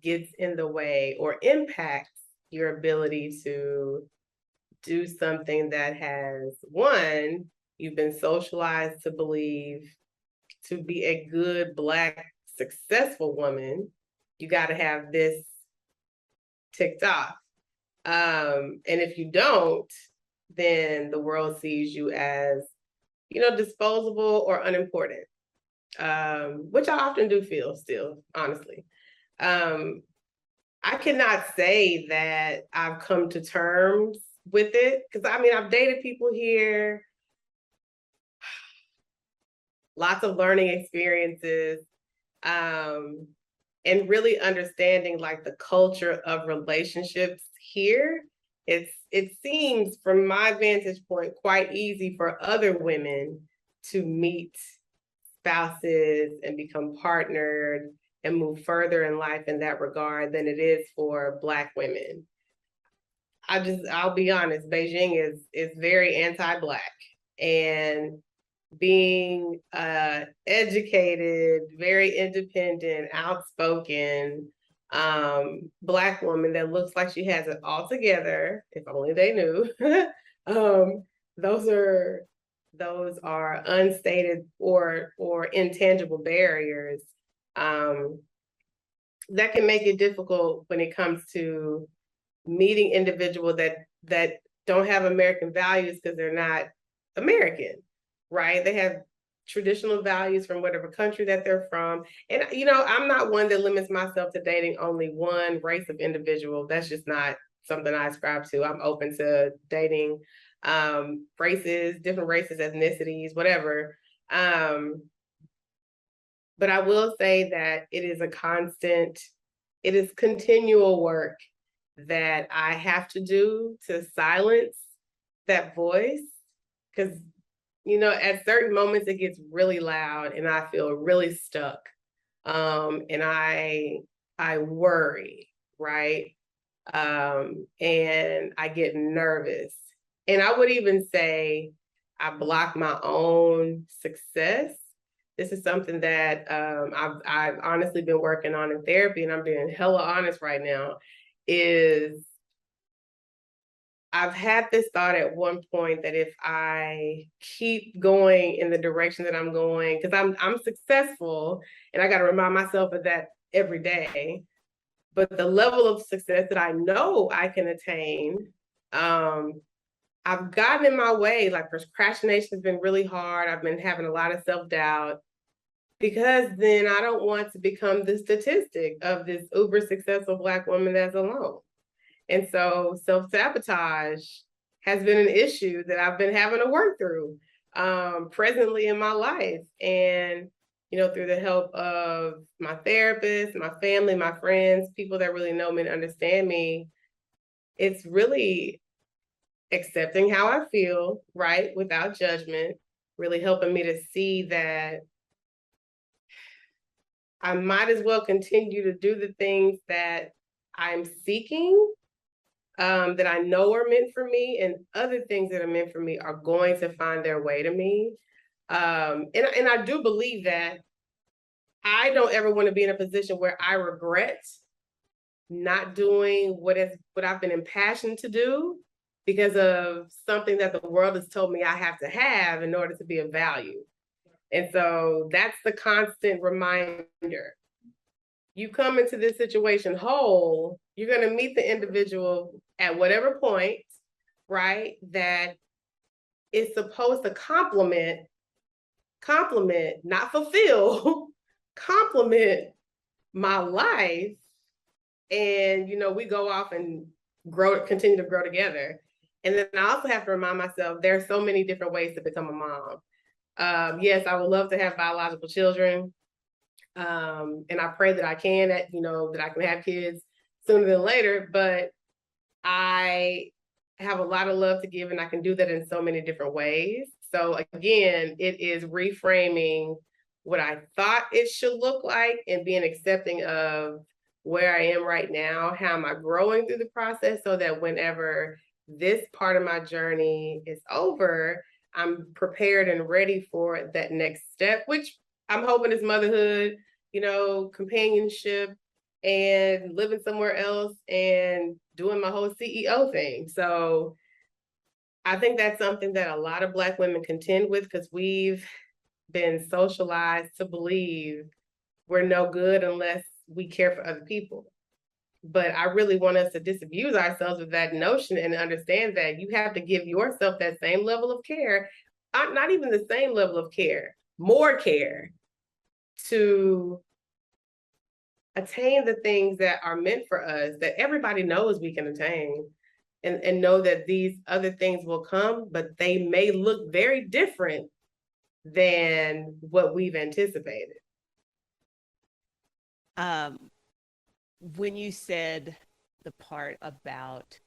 gets in the way or impacts your ability to do something that has, one, you've been socialized to believe to be a good Black successful woman, you got to have this ticked off. And if you don't, then the world sees you as, disposable or unimportant, which I often do feel still, honestly. I cannot say that I've come to terms with it because I've dated people here, lots of learning experiences, and really understanding like the culture of relationships here. It seems from my vantage point quite easy for other women to meet spouses and become partnered and move further in life in that regard than it is for Black women. I'll be honest, Beijing is very anti-Black, and being educated, very independent, outspoken, Black woman that looks like she has it all together, if only they knew. Those are unstated or intangible barriers that can make it difficult when it comes to meeting individuals that don't have American values because they're not American, right? They have traditional values from whatever country that they're from. And, I'm not one that limits myself to dating only one race of individual. That's just not something I ascribe to. I'm open to dating races, different races, ethnicities, whatever. But I will say that it is continual work that I have to do to silence that voice. Because, at certain moments it gets really loud and I feel really stuck. And I worry, right? And I get nervous. And I would even say I block my own success. This is something that I've honestly been working on in therapy, and I'm being hella honest right now, is I've had this thought at one point that if I keep going in the direction that I'm going, because I'm successful, and I got to remind myself of that every day. But the level of success that I know I can attain, I've gotten in my way. Like procrastination has been really hard. I've been having a lot of self-doubt because then I don't want to become the statistic of this uber successful Black woman that's alone. And so self-sabotage has been an issue that I've been having to work through presently in my life. And, through the help of my therapist, my family, my friends, people that really know me and understand me, it's really accepting how I feel, right, without judgment, really helping me to see that I might as well continue to do the things that I'm seeking, that I know are meant for me, and other things that are meant for me are going to find their way to me. And I do believe that I don't ever want to be in a position where I regret not doing what I've been impassioned to do because of something that the world has told me I have to have in order to be of value. And so that's the constant reminder. You come into this situation whole, you're going to meet the individual at whatever point, right, that is supposed to complement, not fulfill, complement my life. And, we go off and continue to grow together. And then I also have to remind myself, there are so many different ways to become a mom. Yes, I would love to have biological children. And I pray that I can, that I can have kids sooner than later, but I have a lot of love to give and I can do that in so many different ways. So again, it is reframing what I thought it should look like and being accepting of where I am right now. How am I growing through the process so that whenever this part of my journey is over, I'm prepared and ready for that next step, which I'm hoping is motherhood, companionship, and living somewhere else and doing my whole CEO thing. So I think that's something that a lot of Black women contend with because we've been socialized to believe we're no good unless we care for other people. But I really want us to disabuse ourselves of that notion and understand that you have to give yourself that same level of care, not even the same level of care, more care to attain the things that are meant for us, that everybody knows we can attain, and know that these other things will come, but they may look very different than what we've anticipated. When you said the part about,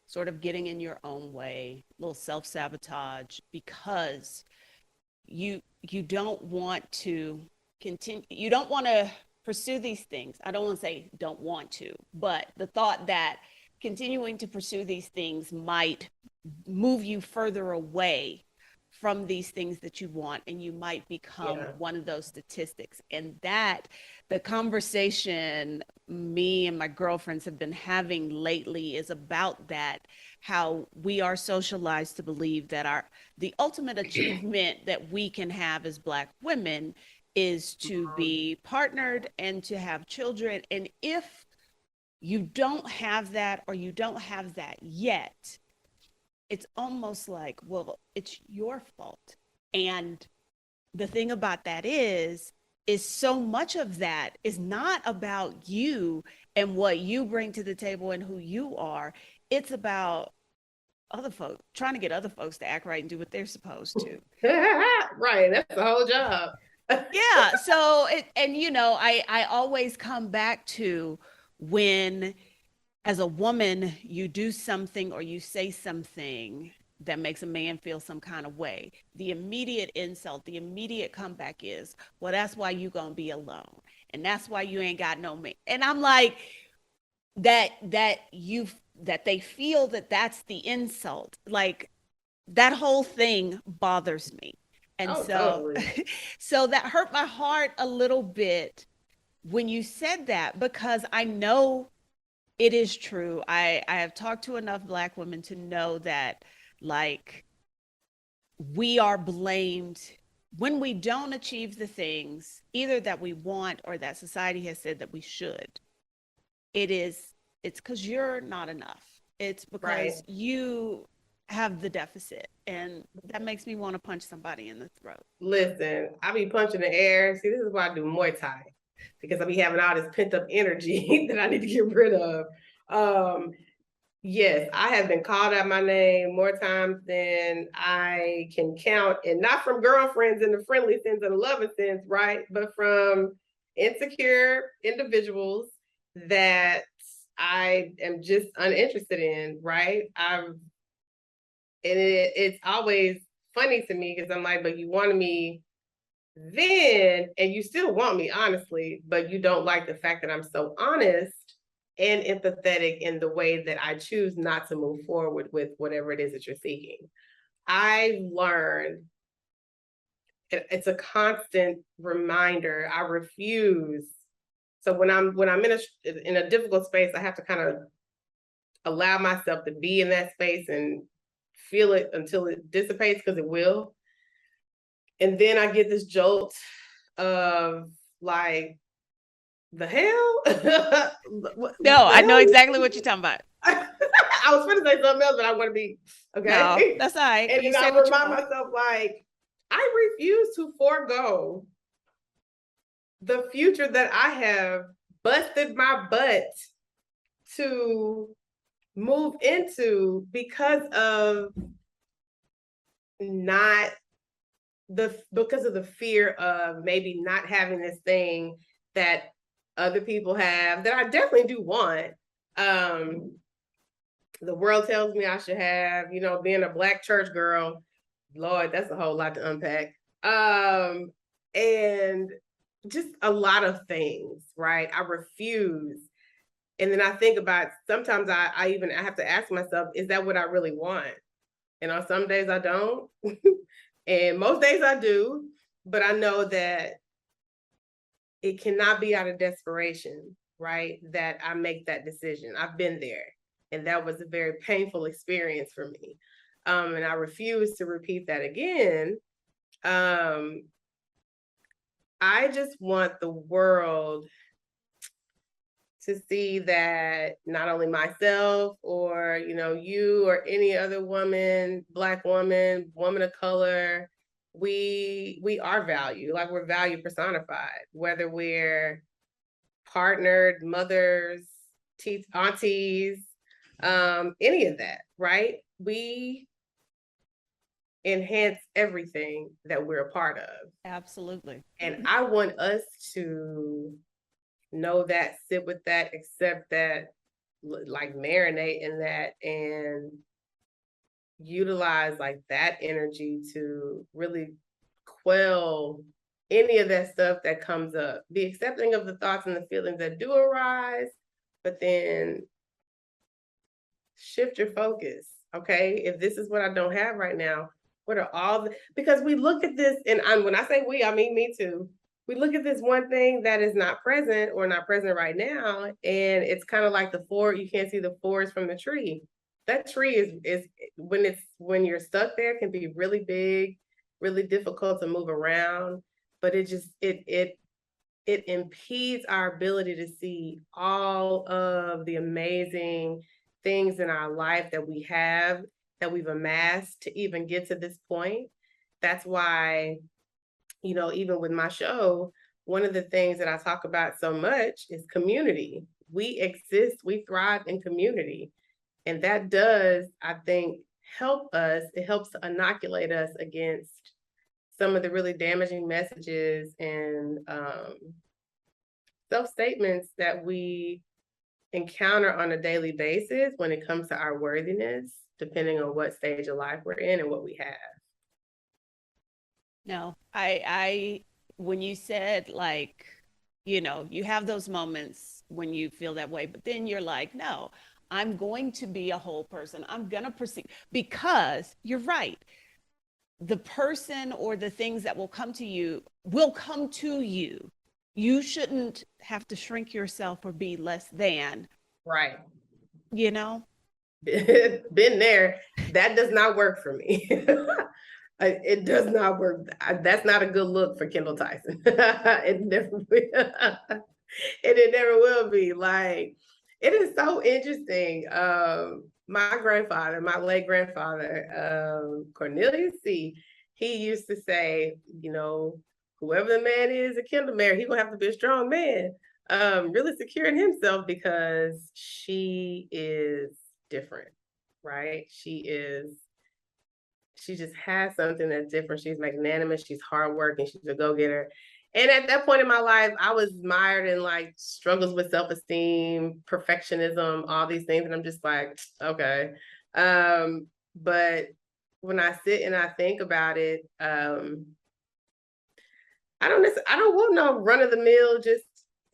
sort of getting in your own way, a little self-sabotage, because you don't want to continue, you don't want to pursue these things. I don't want to say don't want to, but the thought that continuing to pursue these things might move you further away from these things that you want, and you might become one of those statistics. And that the conversation me and my girlfriends have been having lately is about that, how we are socialized to believe that the ultimate achievement that we can have as Black women is to be partnered and to have children. And if you don't have that, or you don't have that yet, it's almost like, well, it's your fault. And the thing about that is so much of that is not about you and what you bring to the table and who you are. It's about other folks, trying to get other folks to act right and do what they're supposed to. Right, that's the whole job. Yeah. So, I always come back to when, as a woman, you do something or you say something that makes a man feel some kind of way. The immediate insult, the immediate comeback is, well, that's why you gonna be alone. And that's why you ain't got no man. And I'm like, that they feel that that's the insult. Like, that whole thing bothers me. And Oh, so totally. so that hurt my heart a little bit when you said that, because I know it is true. I have talked to enough Black women to know that, like, we are blamed when we don't achieve the things either that we want or that society has said that we should. It's because you're not enough. It's Right. because you have the deficit, and that makes me want to punch somebody in the throat. Listen, I be punching the air. See, this is why I do Muay Thai, because I be having all this pent up energy that I need to get rid of. Yes, I have been called out my name more times than I can count, and not from girlfriends in the friendly sense or the loving sense, right? But from insecure individuals that I am just uninterested in, right? It's always funny to me because I'm like, but you wanted me then, and you still want me, honestly, but you don't like the fact that I'm so honest and empathetic in the way that I choose not to move forward with whatever it is that you're seeking. I learned it's a constant reminder. I refuse. So when I'm in a difficult space, I have to kind of allow myself to be in that space and feel it until it dissipates, because it will. And then I get this jolt of like, the hell? No, The I know hell? exactly what you're talking about. I was going to say something else, but I want to be okay. No, that's all right. And You then I said what you remind want. myself, like, I refuse to forego the future that I have busted my butt to move into because of not because of the fear of maybe not having this thing that other people have that I definitely do want. The world tells me I should have, being a Black church girl. Lord, that's a whole lot to unpack. And just a lot of things, right? I refuse. And then I think about, sometimes I have to ask myself, is that what I really want? And on some days I don't. And most days I do, but I know that it cannot be out of desperation, right? That I make that decision. I've been there, and that was a very painful experience for me. And I refuse to repeat that again. I just want the world to see that not only myself or, you or any other woman, Black woman, woman of color, we are valued, like we're value personified, whether we're partnered, mothers, aunties, any of that, right? We enhance everything that we're a part of. Absolutely. And I want us to know that, sit with that, accept that, like marinate in that, and utilize like that energy to really quell any of that stuff that comes up. Be accepting of the thoughts and the feelings that do arise, but then shift your focus. Okay, if this is what I don't have right now, what are because we look at this, and when I say we, I mean me too. We look at this one thing that is not present or not present right now, and it's kind of like you can't see the forest from the tree. That tree is when you're stuck there, can be really big, really difficult to move around, but it impedes our ability to see all of the amazing things in our life that we've amassed to even get to this point. That's why, even with my show, one of the things that I talk about so much is community. We thrive in community. And that does, I think, help us. It helps to inoculate us against some of the really damaging messages and self-statements that we encounter on a daily basis when it comes to our worthiness, depending on what stage of life we're in and what we have. No, I, when you said like, you know, you have those moments when you feel that way, but then you're like, no, I'm going to be a whole person. I'm going to perceive, because you're right. The person or the things that will come to you will come to you. You shouldn't have to shrink yourself or be less than, Right. you know? Been there. That does not work for me. It does not work. That's not a good look for Kindall Tyson. It never will. And it never will be. Like, it is so interesting. My grandfather, my late grandfather, Cornelius C., he used to say, you know, whoever the man is at Kindall Mary, he's gonna have to be a strong man. Really secure in himself because she is different, right? She just has something that's different. She's magnanimous, she's hardworking, she's a go-getter. And at that point in my life, I was mired in like struggles with self-esteem, perfectionism, all these things. And I'm just like, okay. But when I sit and I think about it, I don't want no run-of-the-mill, just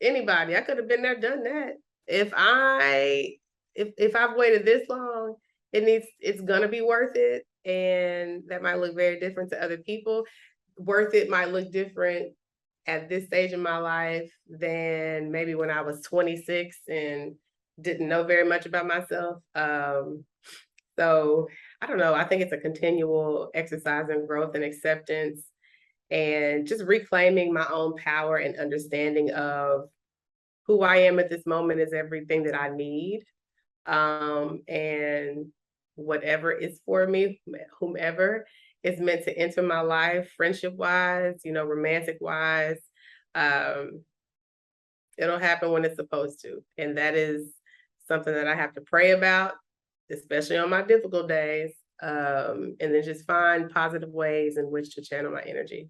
anybody. I could have been there, done that. If I've waited this long, it's gonna be worth it. And that might look very different to other people. Worth it might look different at this stage in my life than maybe when I was 26 and didn't know very much about myself. So I don't know. I think it's a continual exercise in growth and acceptance and just reclaiming my own power and understanding of who I am at this moment is everything that I need. And whatever is for me, whomever is meant to enter my life, friendship wise, you know, romantic wise, it'll happen when it's supposed to. And that is something that I have to pray about, especially on my difficult days. And then just find positive ways in which to channel my energy.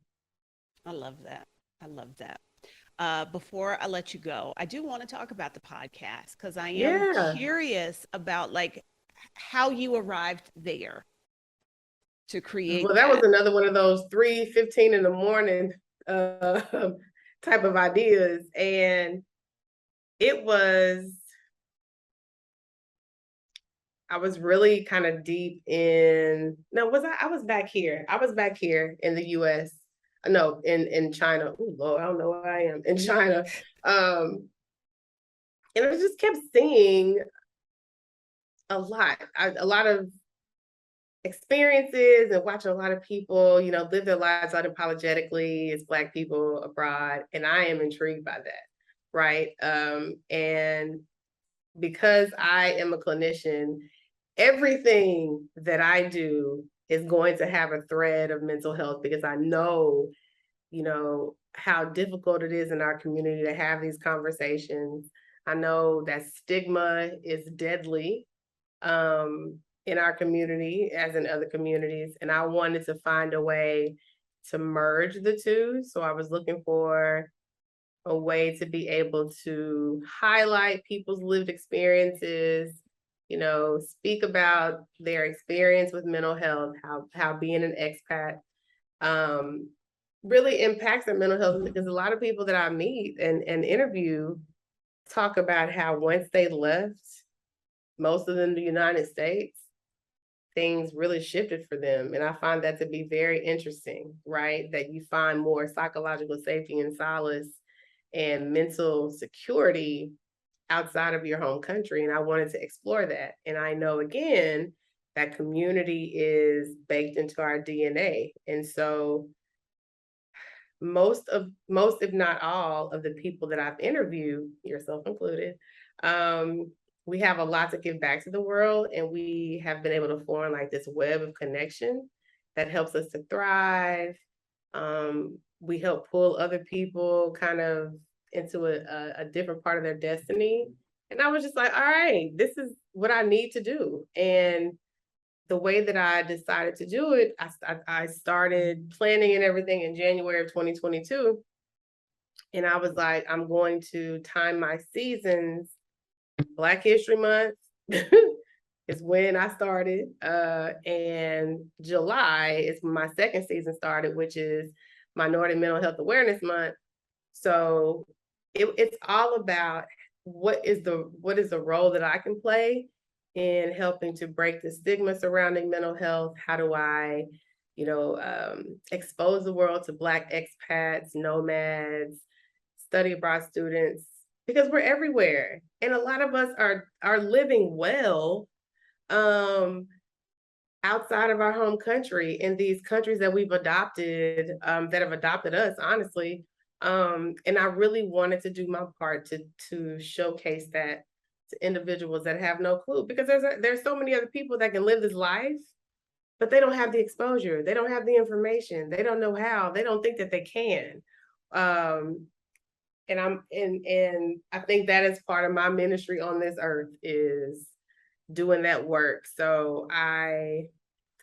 I love that. I love that. Before I let you go, I do want to talk about the podcast because I am curious about like how you arrived there to create Well, that was another one of those 3:15 in the morning type of ideas. And I was really kind of deep in, no, I was back here. I was back here in the US. No, in China. Oh Lord, I don't know where I am. In China. And I just kept seeing a lot of experiences and watching a lot of people, you know, live their lives unapologetically as Black people abroad. And I am intrigued by that, right? And because I am a clinician, everything that I do is going to have a thread of mental health because I know, you know, how difficult it is in our community to have these conversations. I know that stigma is deadly in our community as in other communities. And I wanted to find a way to merge the two. So I was looking for a way to be able to highlight people's lived experiences, you know, speak about their experience with mental health, how being an expat really impacts their mental health, because a lot of people that I meet and interview talk about how once they left, most of them in the United States, things really shifted for them. And I find that to be very interesting, right? That you find more psychological safety and solace and mental security outside of your home country. And I wanted to explore that. And I know, again, that community is baked into our DNA. And so most, if not all, of the people that I've interviewed, yourself included, we have a lot to give back to the world, and we have been able to form like this web of connection that helps us to thrive. We help pull other people kind of into a different part of their destiny. And I was just like, all right, this is what I need to do. And the way that I decided to do it, I started planning and everything in January of 2022. And I was like, I'm going to time my seasons Black History Month is when I started. And July is when my second season started, which is Minority Mental Health Awareness Month. So it's all about what is the role that I can play in helping to break the stigma surrounding mental health. How do I, expose the world to Black expats, nomads, study abroad students, because we're everywhere. And a lot of us are living well outside of our home country, in these countries that we've adopted, that have adopted us, honestly. And I really wanted to do my part to showcase that to individuals that have no clue, because there's so many other people that can live this life, but they don't have the exposure, they don't have the information, they don't know how, they don't think that they can. And I think that is part of my ministry on this earth, is doing that work. So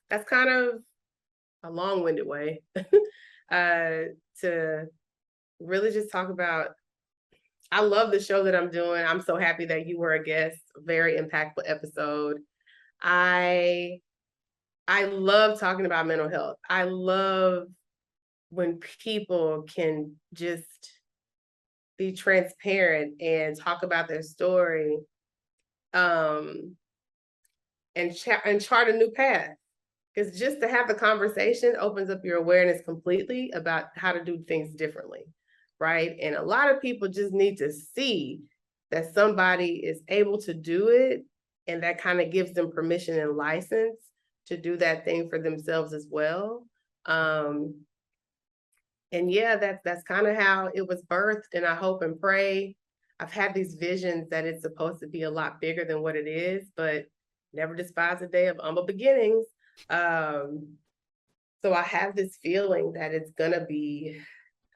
that's kind of a long-winded way to really just talk about. I love the show that I'm doing. I'm so happy that you were a guest. Very impactful episode. I love talking about mental health. I love when people can just be transparent and talk about their story, and chart a new path. Because just to have the conversation opens up your awareness completely about how to do things differently, right? And a lot of people just need to see that somebody is able to do it, and that kind of gives them permission and license to do that thing for themselves as well. And yeah, that's kind of how it was birthed. And I hope and pray, I've had these visions that it's supposed to be a lot bigger than what it is, but never despise a day of humble beginnings. So I have this feeling that it's gonna be,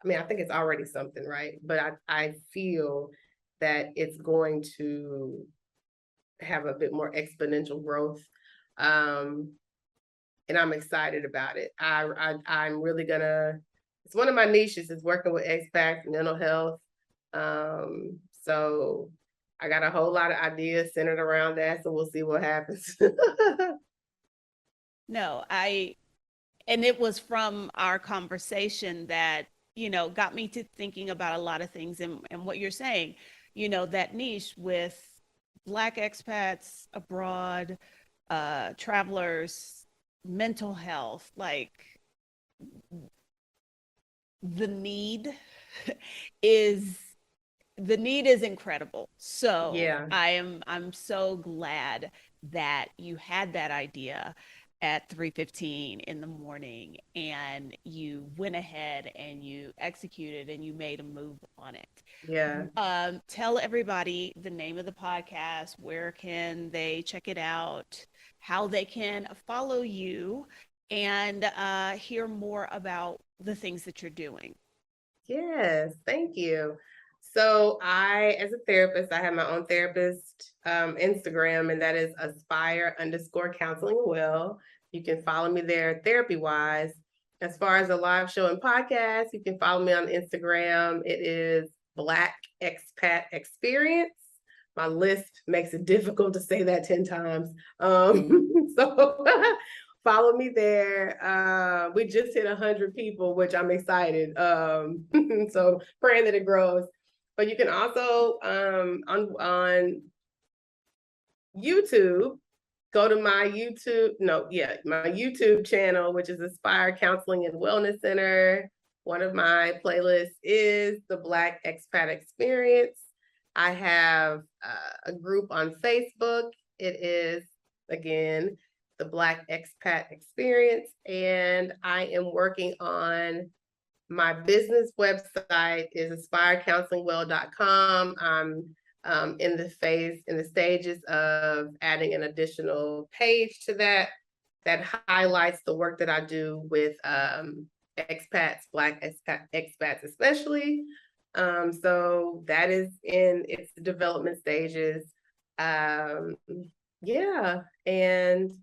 I think it's already something, right? But I feel that it's going to have a bit more exponential growth. And I'm excited about it. I'm really gonna, it's one of my niches, is working with expats, mental health. So I got a whole lot of ideas centered around that. So we'll see what happens. No, and it was from our conversation that, got me to thinking about a lot of things, and what you're saying, that niche with Black expats abroad, travelers, mental health, like the need is incredible. So Yeah. I'm so glad that you had that idea at 3:15 in the morning, and you went ahead and you executed and you made a move on it. Yeah. Tell everybody the name of the podcast, where can they check it out, how they can follow you, and hear more about the things that you're doing. Yes, thank you. So as a therapist, I have my own therapist Instagram, and that is aspire_counseling. You can follow me there therapy-wise. As far as a live show and podcast, you can follow me on Instagram. It is Black Expat Experience. My list makes it difficult to say that 10 times. So follow me there. We just hit 100 people, which I'm excited. So praying that it grows. But you can also on YouTube, go to my YouTube channel, which is Aspire Counseling and Wellness Center. One of my playlists is the Black Expat Experience. I have a group on Facebook. It is, again, the Black Expat Experience. And I am working on my business website, is aspirecounselingwell.com. I'm in the stages of adding an additional page to that highlights the work that I do with expats, Black expats especially. So that is in its development stages. Yeah, and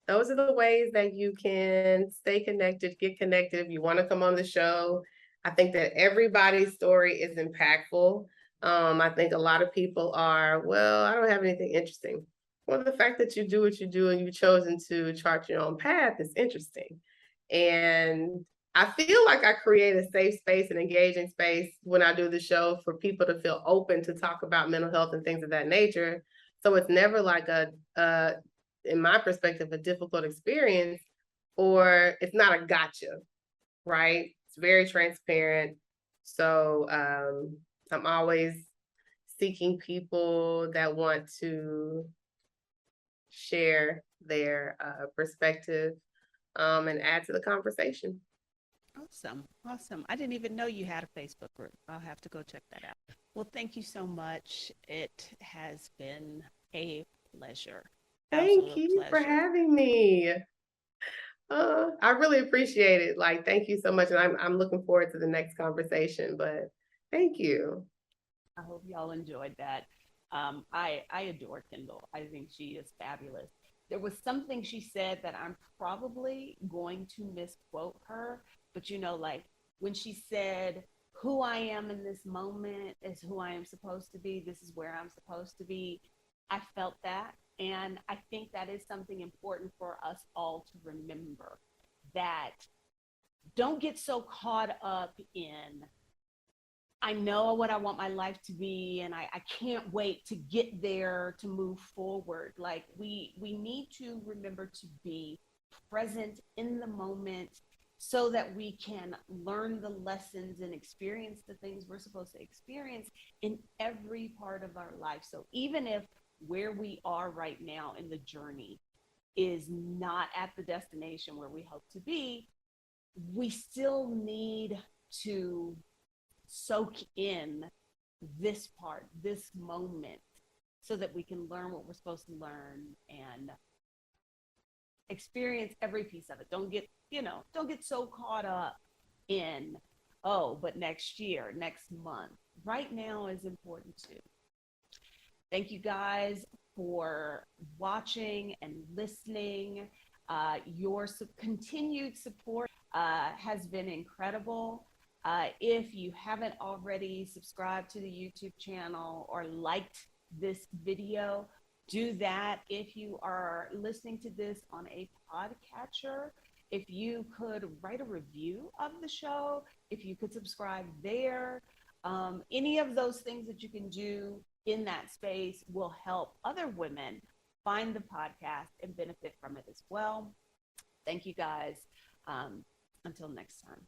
those are the ways that you can stay connected, get connected. If you want to come on the show, I think that everybody's story is impactful. I think a lot of people are, well, I don't have anything interesting. Well, the fact that you do what you do and you've chosen to chart your own path is interesting. And I feel like I create a safe space and engaging space when I do the show for people to feel open to talk about mental health and things of that nature. So it's never like in my perspective, a difficult experience, or it's not a gotcha, right? It's very transparent. So I'm always seeking people that want to share their perspective and add to the conversation. Awesome. Awesome. I didn't even know you had a Facebook group. I'll have to go check that out. Well, thank you so much. It has been a pleasure. Thank Absolute you for pleasure. having me. I really appreciate it. Like, thank you so much. And I'm looking forward to the next conversation, but thank you. I hope y'all enjoyed that. I adore Kindall. I think she is fabulous. There was something she said that I'm probably going to misquote her, but like when she said, "Who I am in this moment is who I am supposed to be. This is where I'm supposed to be." I felt that. And I think that is something important for us all to remember, that don't get so caught up in, I know what I want my life to be, and I can't wait to get there to move forward. Like we need to remember to be present in the moment so that we can learn the lessons and experience the things we're supposed to experience in every part of our life. So even if where we are right now in the journey is not at the destination where we hope to be, we still need to soak in this part, this moment, so that we can learn what we're supposed to learn and experience every piece of it. Don't get so caught up in, oh, but next year, next month. Right now is important too. Thank you guys for watching and listening. Your continued support has been incredible. If you haven't already subscribed to the YouTube channel or liked this video, do that. If you are listening to this on a podcatcher, if you could write a review of the show, if you could subscribe there, any of those things that you can do in that space will help other women find the podcast and benefit from it as well. Thank you guys. Until next time.